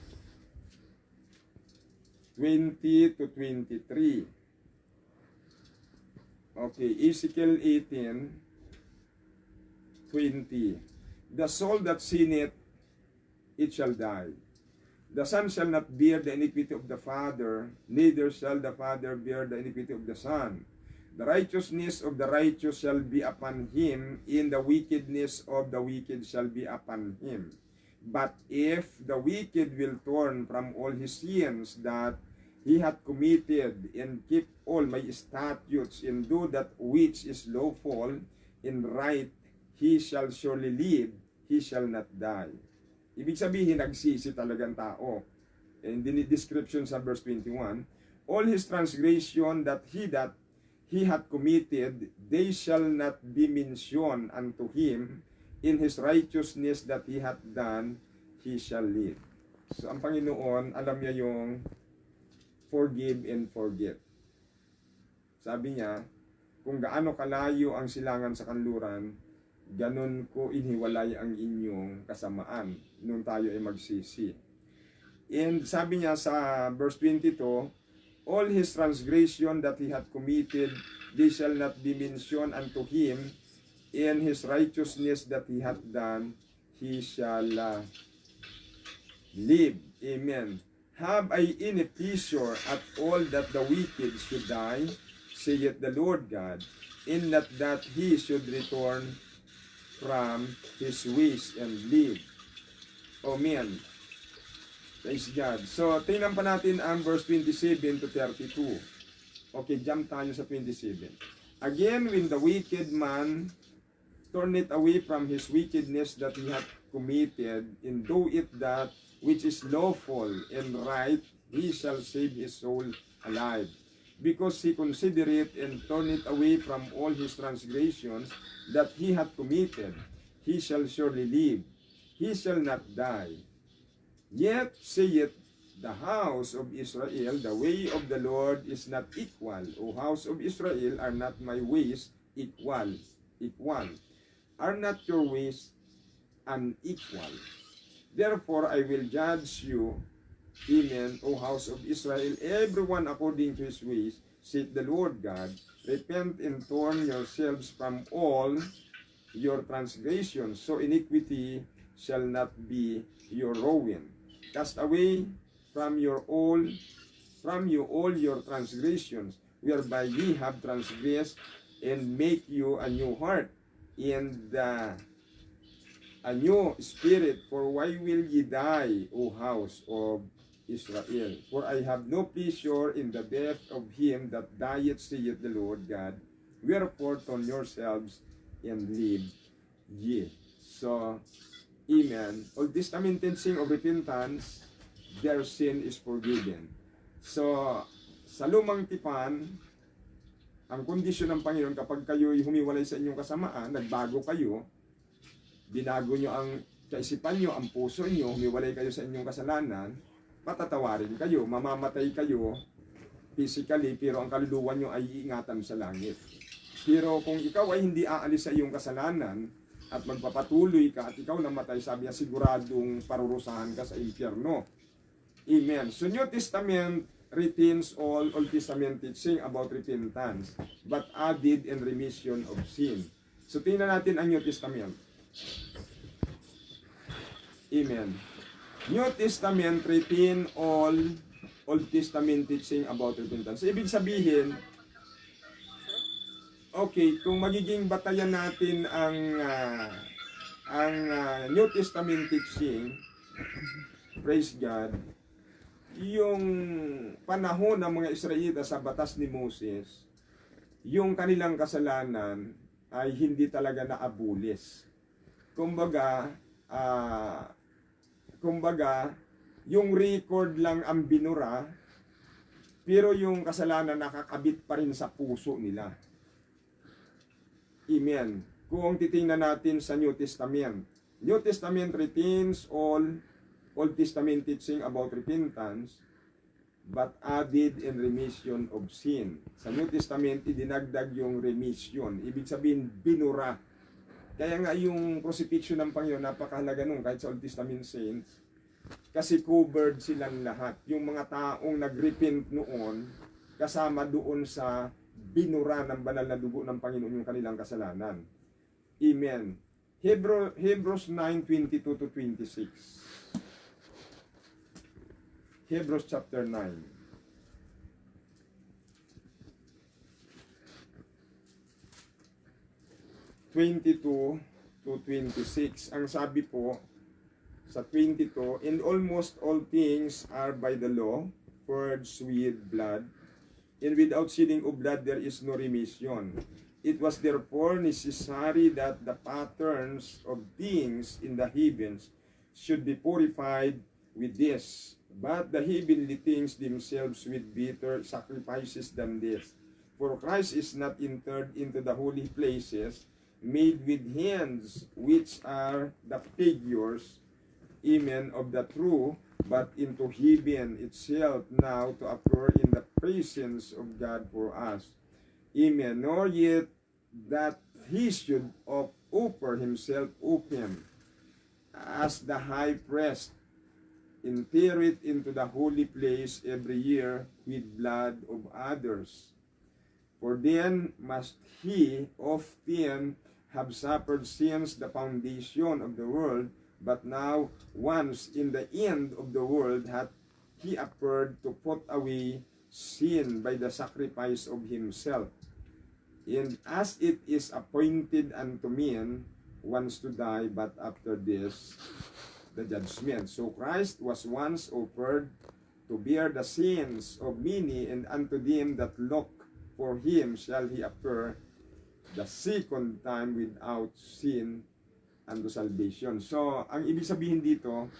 20-23. Okay, Ezekiel 18:20. The soul that sinneth, it shall die. The son shall not bear the iniquity of the father, neither shall the father bear the iniquity of the son. The righteousness of the righteous shall be upon him, in the wickedness of the wicked shall be upon him. But if the wicked will turn from all his sins that he hath committed, and keep all my statutes, and do that which is lawful and right, he shall surely live, he shall not die. Ibig sabihin, nagsisi talagang tao. And the description sa verse 21, all his transgression that he hath committed, they shall not be mentioned unto him. In his righteousness that he hath done, he shall live. So, ang Panginoon, alam niya yung forgive and forget. Sabi niya, kung gaano kalayo ang silangan sa kanluran, ganun ko iniwalay ang inyong kasamaan nung tayo ay magsisi. And sabi niya sa verse 22, all his transgression that he hath committed, they shall not be mentioned unto him. In his righteousness that he hath done, he shall live. Amen. Have I any pleasure at all that the wicked should die, saith the Lord God, in not that he should return from his ways and live. Amen. Praise God. So, tingnan pa natin ang verse 27-32. Okay, jump tayo sa 27. Again, when the wicked man turneth away from his wickedness that he hath committed, and do it that which is lawful and right, he shall save his soul alive. Because he considereth and turneth away from all his transgressions that he hath committed, he shall surely live, he shall not die. Yet saith the house of Israel, the way of the Lord is not equal. O house of Israel, are not my ways equal? Are not your ways unequal? Therefore I will judge you, amen, O house of Israel, everyone according to his ways, saith the Lord God. Repent and turn yourselves from all your transgressions, so iniquity shall not be your ruin. Cast away from you all your transgressions, whereby ye have transgressed, and make you a new heart, and a new spirit. For why will ye die, O house of Israel? For I have no pleasure in the death of him that dieth, saith the Lord God. Wherefore turn yourselves and live ye. So, amen. Old Testament teaching of repentance, their sin is forgiven. So, sa lumang tipan, ang kondisyon ng Panginoon, kapag kayo'y humiwalay sa inyong kasamaan, nagbago kayo, binago nyo ang kaisipan nyo, ang puso nyo, humiwalay kayo sa inyong kasalanan, patatawarin kayo, mamamatay kayo physically, pero ang kaluluwa nyo ay iingatan sa langit. Pero kung ikaw ay hindi aalis sa iyong kasalanan at magpapatuloy ka at ikaw namatay, sabi niya, siguradong parurusahan ka sa impyerno. Amen. So New Testament retains all Old Testament teaching about repentance, but added in remission of sin. So tingnan natin ang New Testament. Amen. New Testament retain all Old Testament teaching about repentance. Ibig sabihin, okay, kung magiging batayan natin ang New Testament teaching, praise God, yung panahon ng mga Israelita sa batas ni Moses, yung kanilang kasalanan ay hindi talaga naabulis. Kumbaga, yung record lang ang binura, pero yung kasalanan nakakabit pa rin sa puso nila. Amen. Kung titingnan natin sa New Testament, New Testament retains all Old Testament teaching about repentance, but added in remission of sin. Sa New Testament, idinagdag yung remission. Ibig sabihin, binura. Kaya nga yung crucifixion ng Panginoon, napakahalaga nun kahit sa Old Testament saints. Kasi covered silang lahat. Yung mga taong nag-repent noon, kasama doon sa binura ng banal na dugo ng Panginoon yung kanilang kasalanan. Amen. Hebrews 9:22-26. Hebrews chapter 9. (22 to 26). Ang sabi po sa 22, "And almost all things are by the law, purged with blood, and without shedding of blood there is no remission. It was therefore necessary that the patterns of things in the heavens should be purified with this. But the heavenly things themselves with better sacrifices than this. For Christ is not entered into the holy places made with hands, which are the figures, amen, of the true, but into heaven itself now to appear in the presence of God for us. Amen. Nor yet that he should offer himself open as the high priest entered into the holy place every year with blood of others. For then must he often have suffered since the foundation of the world, but now once in the end of the world hath he appeared to put away sin by the sacrifice of himself. And as it is appointed unto men once to die, but after this the judgment. So Christ was once offered to bear the sins of many, and unto them that look for him shall he appear the second time without sin unto salvation." So, ang ibig sabihin dito,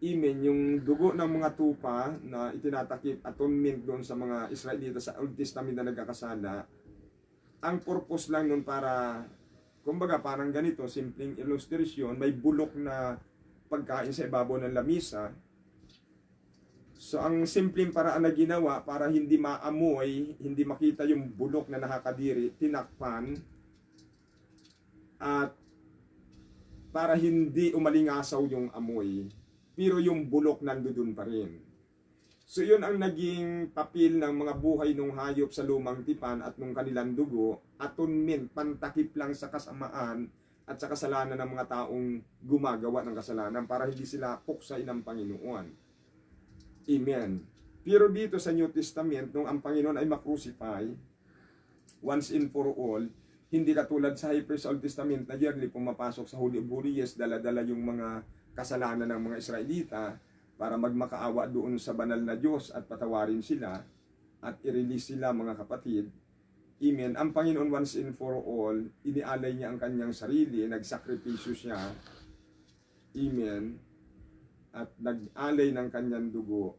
amen, yung dugo ng mga tupa na itinatakip, atonement doon sa mga Israelita sa Old Testament na nagkakasala, ang purpose lang nun para, kumbaga parang ganito, simpleng illustration, may bulok na pagkain sa ibabaw ng lamisa. So ang simpleng paraan na ginawa para hindi maamoy, hindi makita yung bulok na nakakadiri, tinakpan, at para hindi umalingasaw yung amoy, pero yung bulok nandoon pa rin. So yun ang naging papel ng mga buhay ng hayop sa lumang tipan at nung kanilang dugo, atonement, pantakip lang sa kasamaan at sa kasalanan ng mga taong gumagawa ng kasalanan para hindi sila puksain ng Panginoon. Amen. Pero dito sa New Testament, nung ang Panginoon ay makrucify, once and for all, hindi katulad sa High Priest Old Testament na yearly pumapasok sa Holy of Holies, dala-dala yung mga kasalanan ng mga Israelita, para magmakaawa doon sa banal na Diyos at patawarin sila at i-release sila, mga kapatid. Amen. Ang Panginoon once and for all, inialay niya ang kanyang sarili, nagsakripisyo siya. Amen. At nag-alay ng kanyang dugo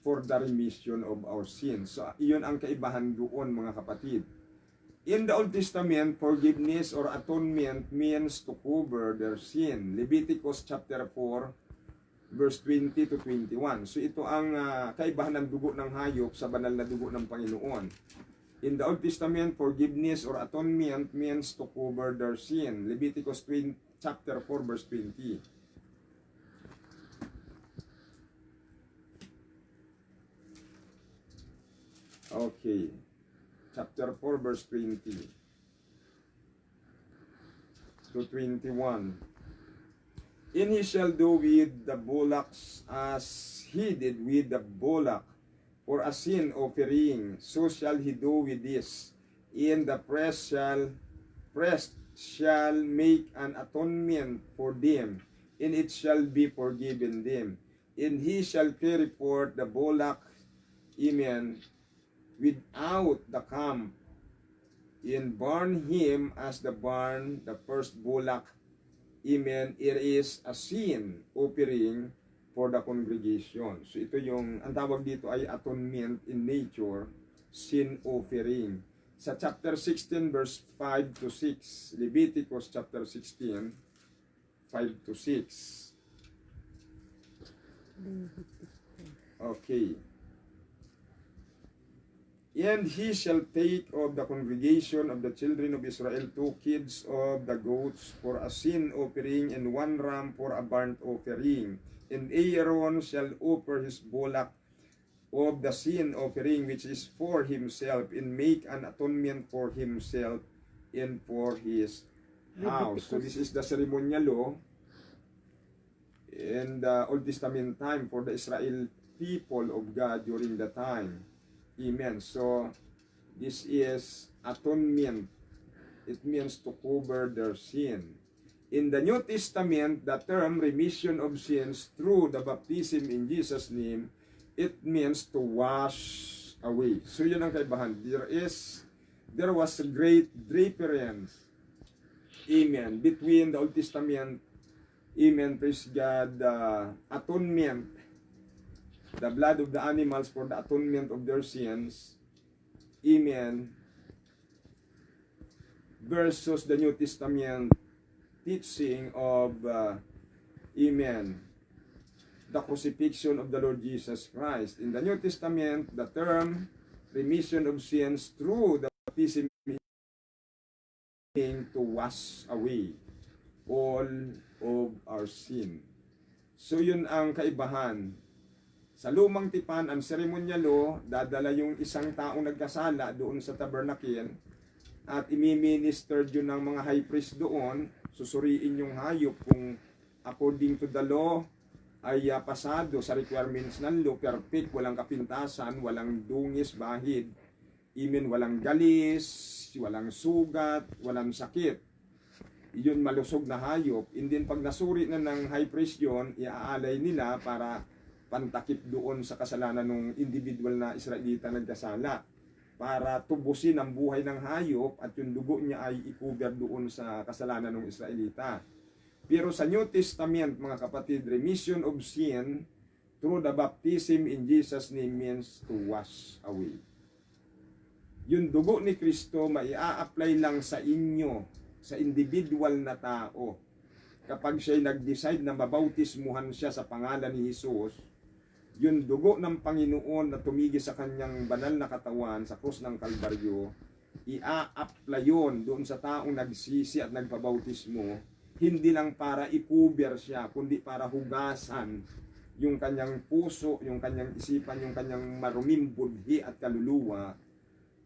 for the remission of our sins. So, iyon ang kaibahan doon, mga kapatid. In the Old Testament, forgiveness or atonement means to cover their sin. Leviticus chapter 4, verse 20 to 21. So ito ang kaibahan ng dugo ng hayop sa banal na dugo ng Panginoon. In the Old Testament, forgiveness or atonement means to cover their sin. Leviticus chapter 4, verse 20. Okay. Chapter 4, verse 20 to 21. And he shall do with the bullocks as he did with the bullock for a sin offering, so shall he do with this. And the priest shall make an atonement for them, and it shall be forgiven them. And he shall carry forth the bullock, amen, without the camp, and burn him as the first bullock, amen. It is a sin offering for the congregation. So ito yung, ang tawag dito ay atonement in nature, sin offering. Sa chapter 16 verse 5 to 6, Leviticus chapter 16, 5 to 6. Okay. And he shall take of the congregation of the children of Israel 2 kids of the goats for a sin offering, and 1 ram for a burnt offering. And Aaron shall offer his bullock of the sin offering, which is for himself, and make an atonement for himself and for his house. So this is the ceremonial law in the Old Testament time for the Israel people of God during the time. Amen. So, this is atonement. It means to cover their sin. In the New Testament, the term remission of sins through the baptism in Jesus' name, it means to wash away. So, yun ang kaibahan. There was a great difference, amen, between the Old Testament, amen, praise God, atonement, the blood of the animals for the atonement of their sins, amen, versus the New Testament teaching of, amen, the crucifixion of the Lord Jesus Christ. In the New Testament, the term remission of sins through the baptism meaning to wash away all of our sin. So yun ang kaibahan. Sa lumang tipan, ang ceremonial law, dadala yung isang taong nagkasala doon sa tabernacle at imiminister yun ng mga high priest doon, susuriin yung hayop kung according to the law ay pasado sa requirements ng law, perfect, walang kapintasan, walang dungis, bahid, amen, walang galis, walang sugat, walang sakit. Yun malusog na hayop. And then pag nasuri na ng high priest yun, iaalay nila para pantakip doon sa kasalanan ng individual na Israelita nagkasala, para tubusin ang buhay ng hayop at yung dugo niya ay i-cover doon sa kasalanan ng Israelita. Pero sa New Testament, mga kapatid, remission of sin through the baptism in Jesus' name means to wash away. Yung dugo ni Kristo mai-a-apply lang sa inyo, sa individual na tao. Kapag siya'y nag-decide na mabautismuhan siya sa pangalan ni Jesus, yung dugo ng Panginoon na tumigi sa kanyang banal na katawan sa krus ng Kalbaryo, i-a-apply yun doon sa taong nagsisi at nagpabautismo, hindi lang para i-cover siya, kundi para hugasan yung kanyang puso, yung kanyang isipan, yung kanyang maruming budhi at kaluluwa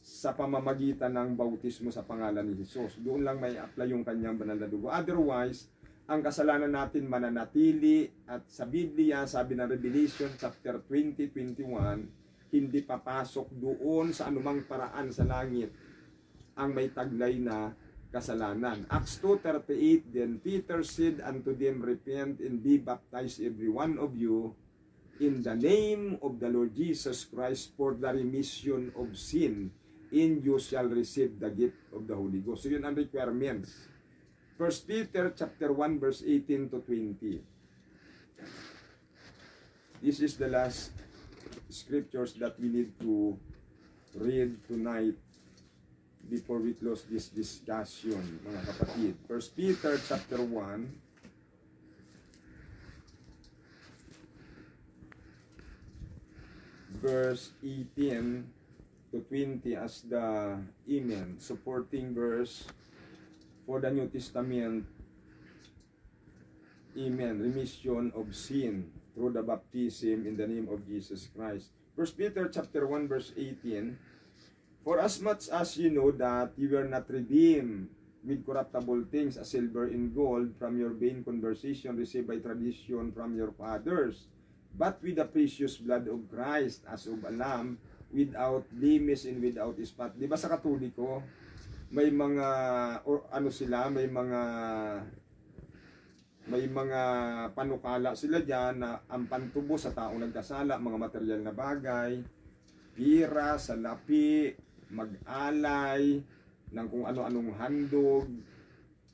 sa pamamagitan ng bautismo sa pangalan ni Jesus. Doon lang may apply yung kanyang banal na dugo. Otherwise, ang kasalanan natin mananatili, at sa Biblia, sabi ng Revelation chapter 20-21, hindi papasok doon sa anumang paraan sa langit ang may taglay na kasalanan. Acts 2:38, then Peter said unto them, repent and be baptized every one of you in the name of the Lord Jesus Christ for the remission of sin, and you shall receive the gift of the Holy Ghost. So yun ang requirements. 1 Peter chapter 1 verse 18 to 20. This is the last scriptures that we need to read tonight before we close this discussion, mga kapatid. 1 Peter chapter 1 verse 18 to 20 as the amen, supporting verse for the New Testament, amen, remission of sin through the baptism in the name of Jesus Christ. 1 Peter chapter 1 verse 18, For as much as you know that you were not redeemed with corruptible things as silver and gold from your vain conversation received by tradition from your fathers, but with the precious blood of Christ as of a lamb, without blemish and without spot. Di ba sa Katoliko, may mga, or ano sila, may mga panukala sila dyan na ang pantubo sa taong nagkasala, mga material na bagay, pira, salapi, mag-alay, ng kung ano-anong handog,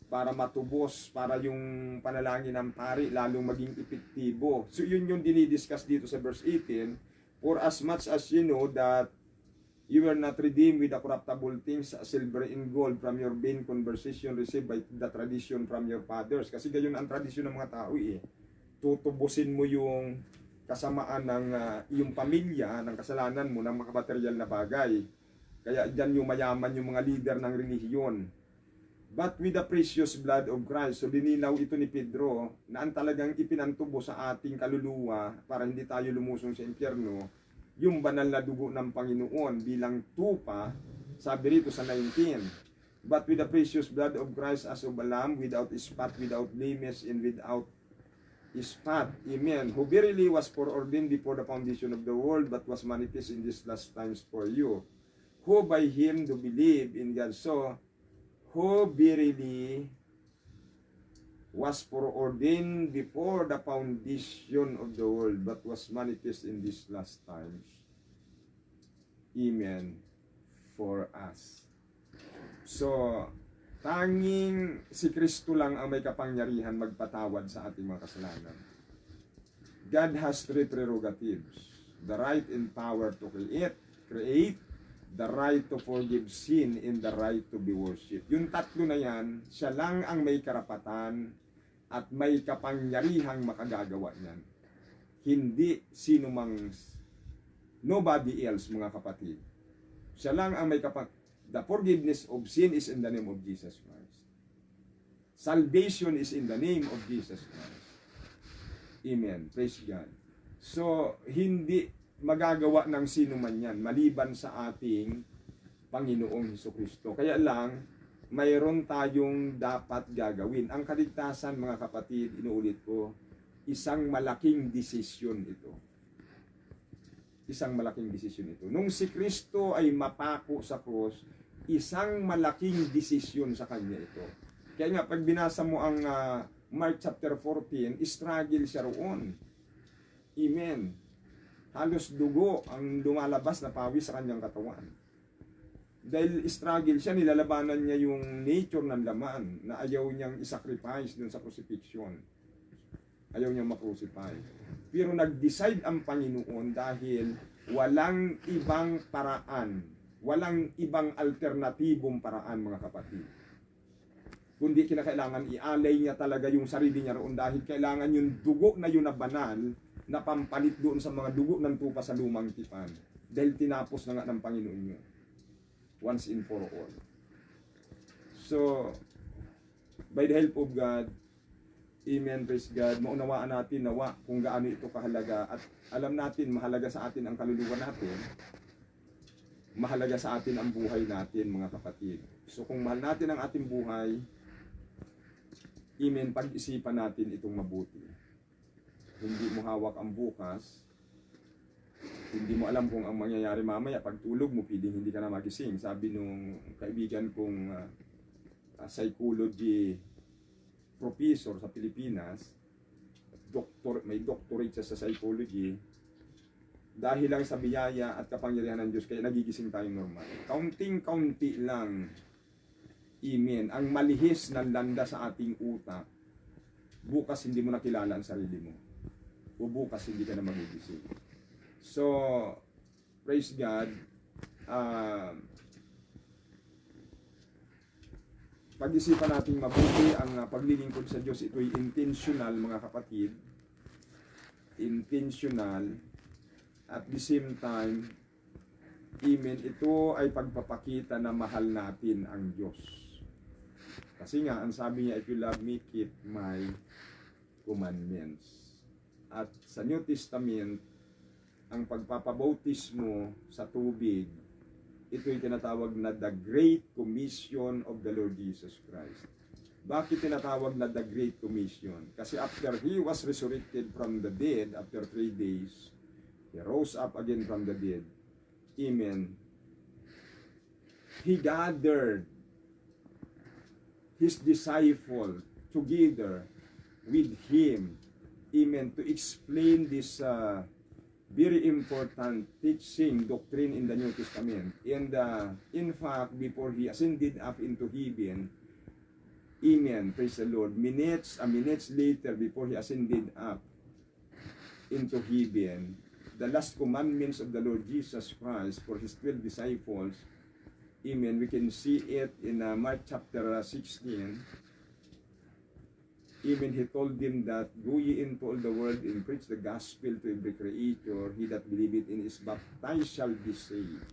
para matubos, para yung panalangin ng pari lalong maging epektibo. So yun yung dinidiscuss dito sa verse 18, for as much as you know that you were not redeemed with the corruptible things, silver and gold, from your vain conversation received by the tradition from your fathers. Kasi gayon ang tradisyon ng mga tao eh. Tutubusin mo yung kasamaan ng iyong pamilya, ng kasalanan mo, ng mga material na bagay. Kaya dyan yung mayaman yung mga leader ng relihiyon. But with the precious blood of Christ, so dininaw ito ni Pedro, na ang talagang ipinantubo sa ating kaluluwa para hindi tayo lumusong sa impyerno, yung banal na dugo ng Panginoon bilang tupa, sabi rito sa 19. But with the precious blood of Christ as of a lamb, without spot, without blemish, and without spot, amen, who verily was foreordained before the foundation of the world, but was manifest in these last times for you, who by him do believe in God. So, who verily was foreordained before the foundation of the world, but was manifest in these last times. Amen. For us. So, tanging si Kristo lang ang may kapangyarihan magpatawad sa ating mga kasalanan. God has three prerogatives: the right and power to create, the right to forgive sin, and the right to be worshipped. Yung tatlo na yan, siya lang ang may karapatan at may kapangyarihang makagagawa niyan. Hindi sino mang, nobody else, mga kapatid. Siya lang ang may the forgiveness of sin is in the name of Jesus Christ. Salvation is in the name of Jesus Christ. Amen. Praise God. So, hindi magagawa ng sino man yan, maliban sa ating Panginoong Hesukristo. Kaya lang, mayroon tayong dapat gagawin. Ang kaligtasan, mga kapatid, inuulit ko, isang malaking desisyon ito. Isang malaking desisyon ito. Nung si Kristo ay mapako sa cross, isang malaking desisyon sa kanya ito. Kaya nga, pag binasa mo ang Mark chapter 14, struggle siya roon. Amen. Halos dugo ang lumalabas na pawis sa kanyang katawan. Dahil struggle siya, nilalabanan niya yung nature ng laman na ayaw niyang isacrifice dun sa crucifixion. Ayaw niyang makrucify. Pero nag-decide ang Panginoon dahil walang ibang paraan, walang ibang alternatibong paraan, mga kapatid. Kundi kinakailangan ialay niya talaga yung sarili niya roon dahil kailangan yung dugo na yun na banal na pampalit doon sa mga dugo ng tupa sa lumang tipan. Dahil tinapos na nga ng Panginoon niyo. Once and for all. So, by the help of God, amen, praise God, maunawaan natin nawa kung gaano ito kahalaga at alam natin mahalaga sa atin ang kaluluwa natin, mahalaga sa atin ang buhay natin, mga kapatid. So, kung mahal natin ang ating buhay, amen, pag-isipan natin itong mabuti. Hindi mo hawak ang bukas, hindi mo alam kung ang mangyayari mamaya. Pag tulog mo, piling hindi ka na magising. Sabi nung kaibigan kong psychology professor sa Pilipinas, may doctorate siya sa psychology, dahil lang sa biyaya at kapangyarihan ng Diyos, kaya nagigising tayong normal. Kaunting-kaunti lang, amen, ang malihis ng landa sa ating utak, bukas hindi mo nakilala ang sarili mo. O bukas hindi ka na magigising. So, praise God, pag-isipan natin mabuti ang paglilingkod sa Diyos. Ito'y intentional, mga kapatid. Intentional. At the same time, amen, ito ay pagpapakita na mahal natin ang Diyos. Kasi nga, ang sabi niya, if you love me, keep my commandments. At sa New Testament, ang pagpapabautismo sa tubig, Ito'y tinatawag na the Great Commission of the Lord Jesus Christ. Bakit tinatawag na the Great Commission? Kasi after He was resurrected from the dead, after 3 days, He rose up again from the dead. Amen. He gathered His disciples together with Him, amen, to explain this very important teaching, doctrine in the New Testament. And in fact, before He ascended up into heaven, amen, praise the Lord, minutes later, before He ascended up into heaven, the last commandments of the Lord Jesus Christ for His 12 disciples, amen, we can see it in Mark chapter 16. Even He told them that, go ye into all the world and preach the gospel to every creature. He that believeth in is baptized shall be saved,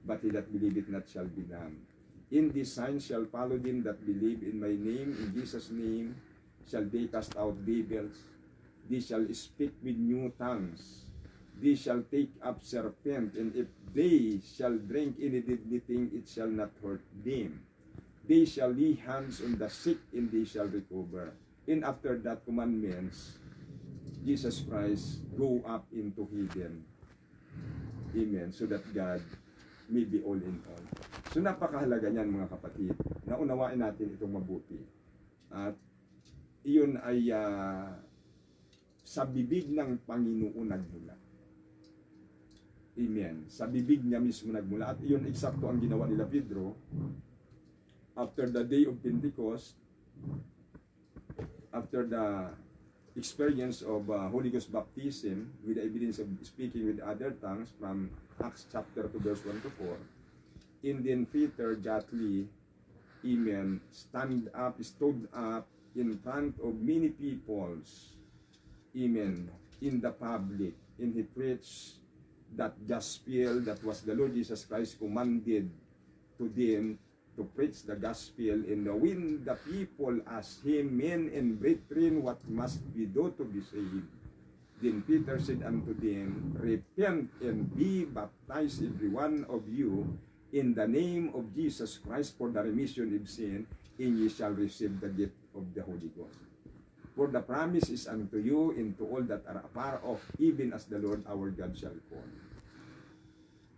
but he that believeth not shall be damned. In these signs shall follow them that believe in my name. In Jesus' name shall they cast out devils. They shall speak with new tongues. They shall take up serpent, and if they shall drink any deadly thing, it shall not hurt them. They shall lay hands on the sick, and they shall recover. And after that commandments, Jesus Christ go up into heaven. Amen. So that God may be all in all. So napakahalaga niyan mga kapatid. Naunawain natin itong mabuti. At iyon ay sa bibig ng Panginoon nagmula. Amen. Sa bibig niya mismo nagmula. At iyon eksakto ang ginawa nila Pedro. After the day of Pentecost, after the experience of Holy Ghost baptism with the evidence of speaking with other tongues from Acts chapter 2 verse 1 to 4, and then Peter gladly, amen, stood up in front of many peoples, amen, in the public, and he preached that gospel that was the Lord Jesus Christ commanded to them to preach the gospel. And when the people asked him, men and brethren, what must we do to be saved? Then Peter said unto them, repent and be baptized every one of you in the name of Jesus Christ for the remission of sin, and ye shall receive the gift of the Holy Ghost. For the promise is unto you and to all that are afar off, even as the Lord our God shall call.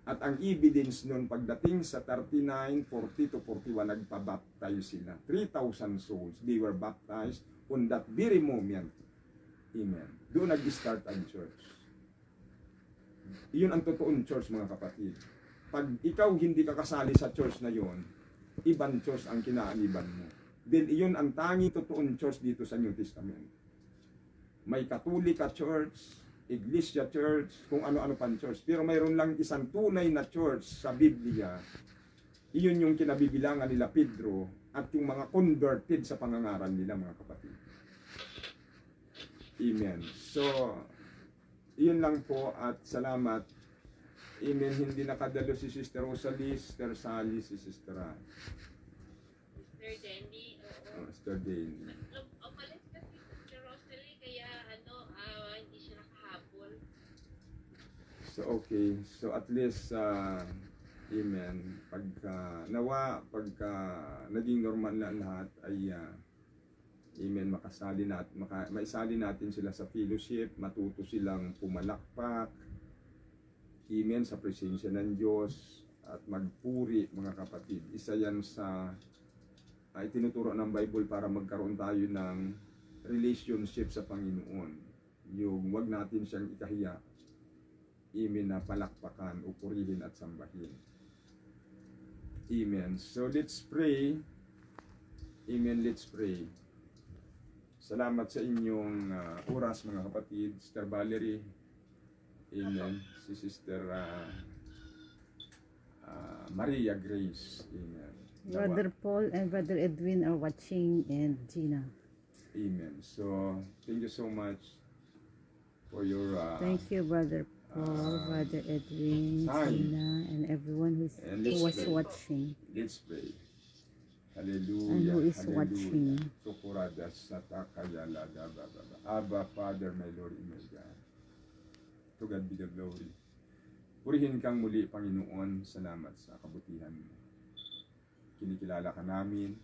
At ang evidence nun, pagdating sa 39, 40 to 41, nagpabaptize sila. 3,000 souls, they were baptized on that very moment. Amen. Doon nag-start ang church. Iyon ang totoong church, mga kapatid. Pag ikaw hindi ka kasali sa church na yon, ibang church ang kinaaniban mo. Then iyon ang tanging totoong church dito sa New Testament. May Katolika church, Iglesia church, kung ano-ano pang church. Pero mayroon lang isang tunay na church sa Biblia. Iyon yung kinabibilangan nila Pedro at yung mga converted sa pangangaral nila, mga kapatid. Amen. So, iyon lang po at salamat. Amen. Hindi nakadalo si Sister Rosalie, Sister Sally, si Sister Sister Denny, oo. Sister Dane. Umalis kasi Sister Rosalie, kaya hindi siya nakahabol. So, okay. So, at least, amen. Pagka naging normal na lahat ay, amen, maisali natin sila sa fellowship, matuto silang pumalakpak, amen, sa presensya ng Diyos, at magpuri, mga kapatid. Isa yan sa ay tinuturo ng Bible para magkaroon tayo ng relationship sa Panginoon. Yung wag natin siyang ikahiya, amen, na palakpakan o purihin at sambahin. Amen. So let's pray. Amen, let's pray. Salamat sa inyong oras, mga kapatid. Sister Valerie, amen. Si Sister Maria Grace, amen. Brother Paul and Brother Edwin are watching, and Gina. Amen. So, thank you so much for your Thank you, Brother Paul, Brother Edwin, time. Gina, and everyone who was pray. watching. Let's pray. Hallelujah. And who is Hallelujah. watching. Tukurada satakayala dababa. Abba, Father, my Lord and my God. To God be the glory. Purihin kang muli, Panginoon. Salamat sa kabutihan mo. Kinikilala ka namin.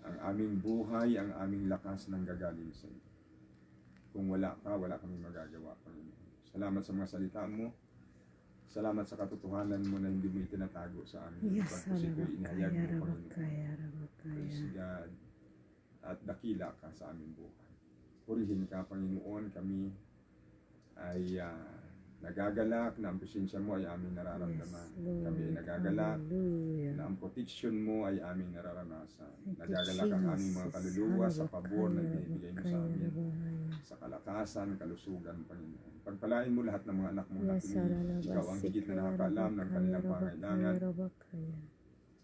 Ang aming buhay, ang aming lakas ng gagaling sa iyo. Kung wala ka, wala kaming magagawa, Panginoon. Salamat sa mga salita mo. Salamat sa katotohanan mo na hindi mo itinatago sa amin. Yes, Pagkas ito'y inihayag mo, Panginoon. Rabakaya. Praise God. At dakila ka sa aming buhay. Purihin ka, Panginoon. Kami ay nagagalak na ang presensya mo ay aming nararamdaman. Yes, Lord. Kami ay nagagalak Hallelujah. na ang protection mo ay aming nararanasan. Thank you, Nagagalak ang aming mga Jesus. kaluluwa sa pabor na ibinibigay mo sa amin. Rabakaya. Sa kalakasan, kalusugan, Panginoon. Pagpalain mo lahat ng mga anak mong Yes, nakinig. Ikaw ang higit na nakakaalam ng kanilang pangailangan. Rabakaya.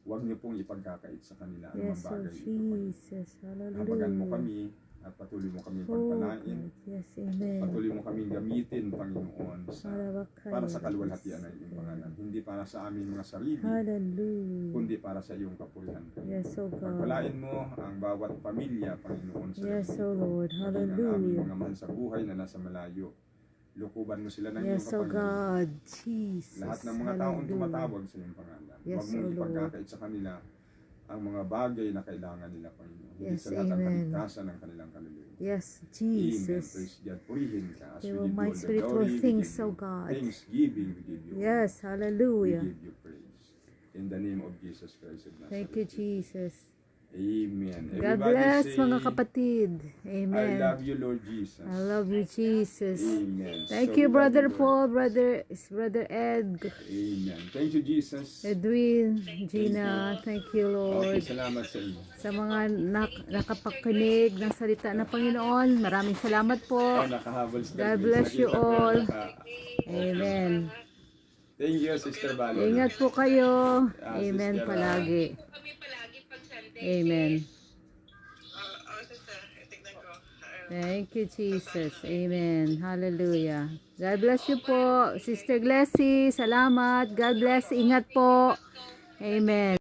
Huwag niyo pong ipagkakait sa kanila ang Yes, mga oh bagay ito, Panginoon. Jesus. Hallelujah. Habagan mo kami at patuloy mo kami Oh, pagpalain. God. Yes, amen. Patuloy mo kaming gamitin, Panginoon, Rabakaya. para sa kaluwalhatian ng iyong pangalan. Hindi para sa aming mga sarili, Hallelujah. kundi para sa iyong kapurihan, Panginoon. Yes, oh God. Pagpalain mo ang bawat pamilya, Panginoon, sa Yes, gabi. oh Lord. Maging ang aming Hallelujah. mga mahal sa buhay na nasa malayo. Lukuban mo sila ng Yes, iyong oh kapangyarihan. God. Jesus. Lahat ng mga taong Hallelujah. tumatawag sa iyong pangalan. Yes, Huwag mong O Lord. ipagkakait sa kanila ang mga bagay na kailangan nila, Panginoon. Hindi Yes, sa lahat ang amen. kaligtasan ng kanilang kaluluwa. Yes, Amen. Jesus. Praise God. Purihin ka. As They we will give you mind all the spiritual glory, we things, give you oh God. Thanksgiving, we give you. Yes, We hallelujah. give you praise. In the name of Jesus Christ of Nazareth. Thank you, Jesus. Amen. God Everybody bless, say, mga kapatid. I Amen. love you, Lord Jesus. I love you, Jesus. Amen. Thank So you, we love Brother Lord. Paul, Brother Ed, Amen. Thank you, Jesus. Edwin, Gina. Thank you, Okay, Lord. salamat sa inyo. Sa mga nakapakinig ng salita ng Panginoon, maraming salamat po. Oh, nakahabol si God Darwin. bless you Nakita ko, all. naka- Amen. Thank you, Sister Valerie. Ingat po kayo. Ah, Amen Sister, palagi. Kami palagi pag Sunday. Amen. Sister, tignan ko. Thank you, Jesus. Amen. Hallelujah. God bless you po. Sister Glessy, salamat. God bless. Ingat po. Amen.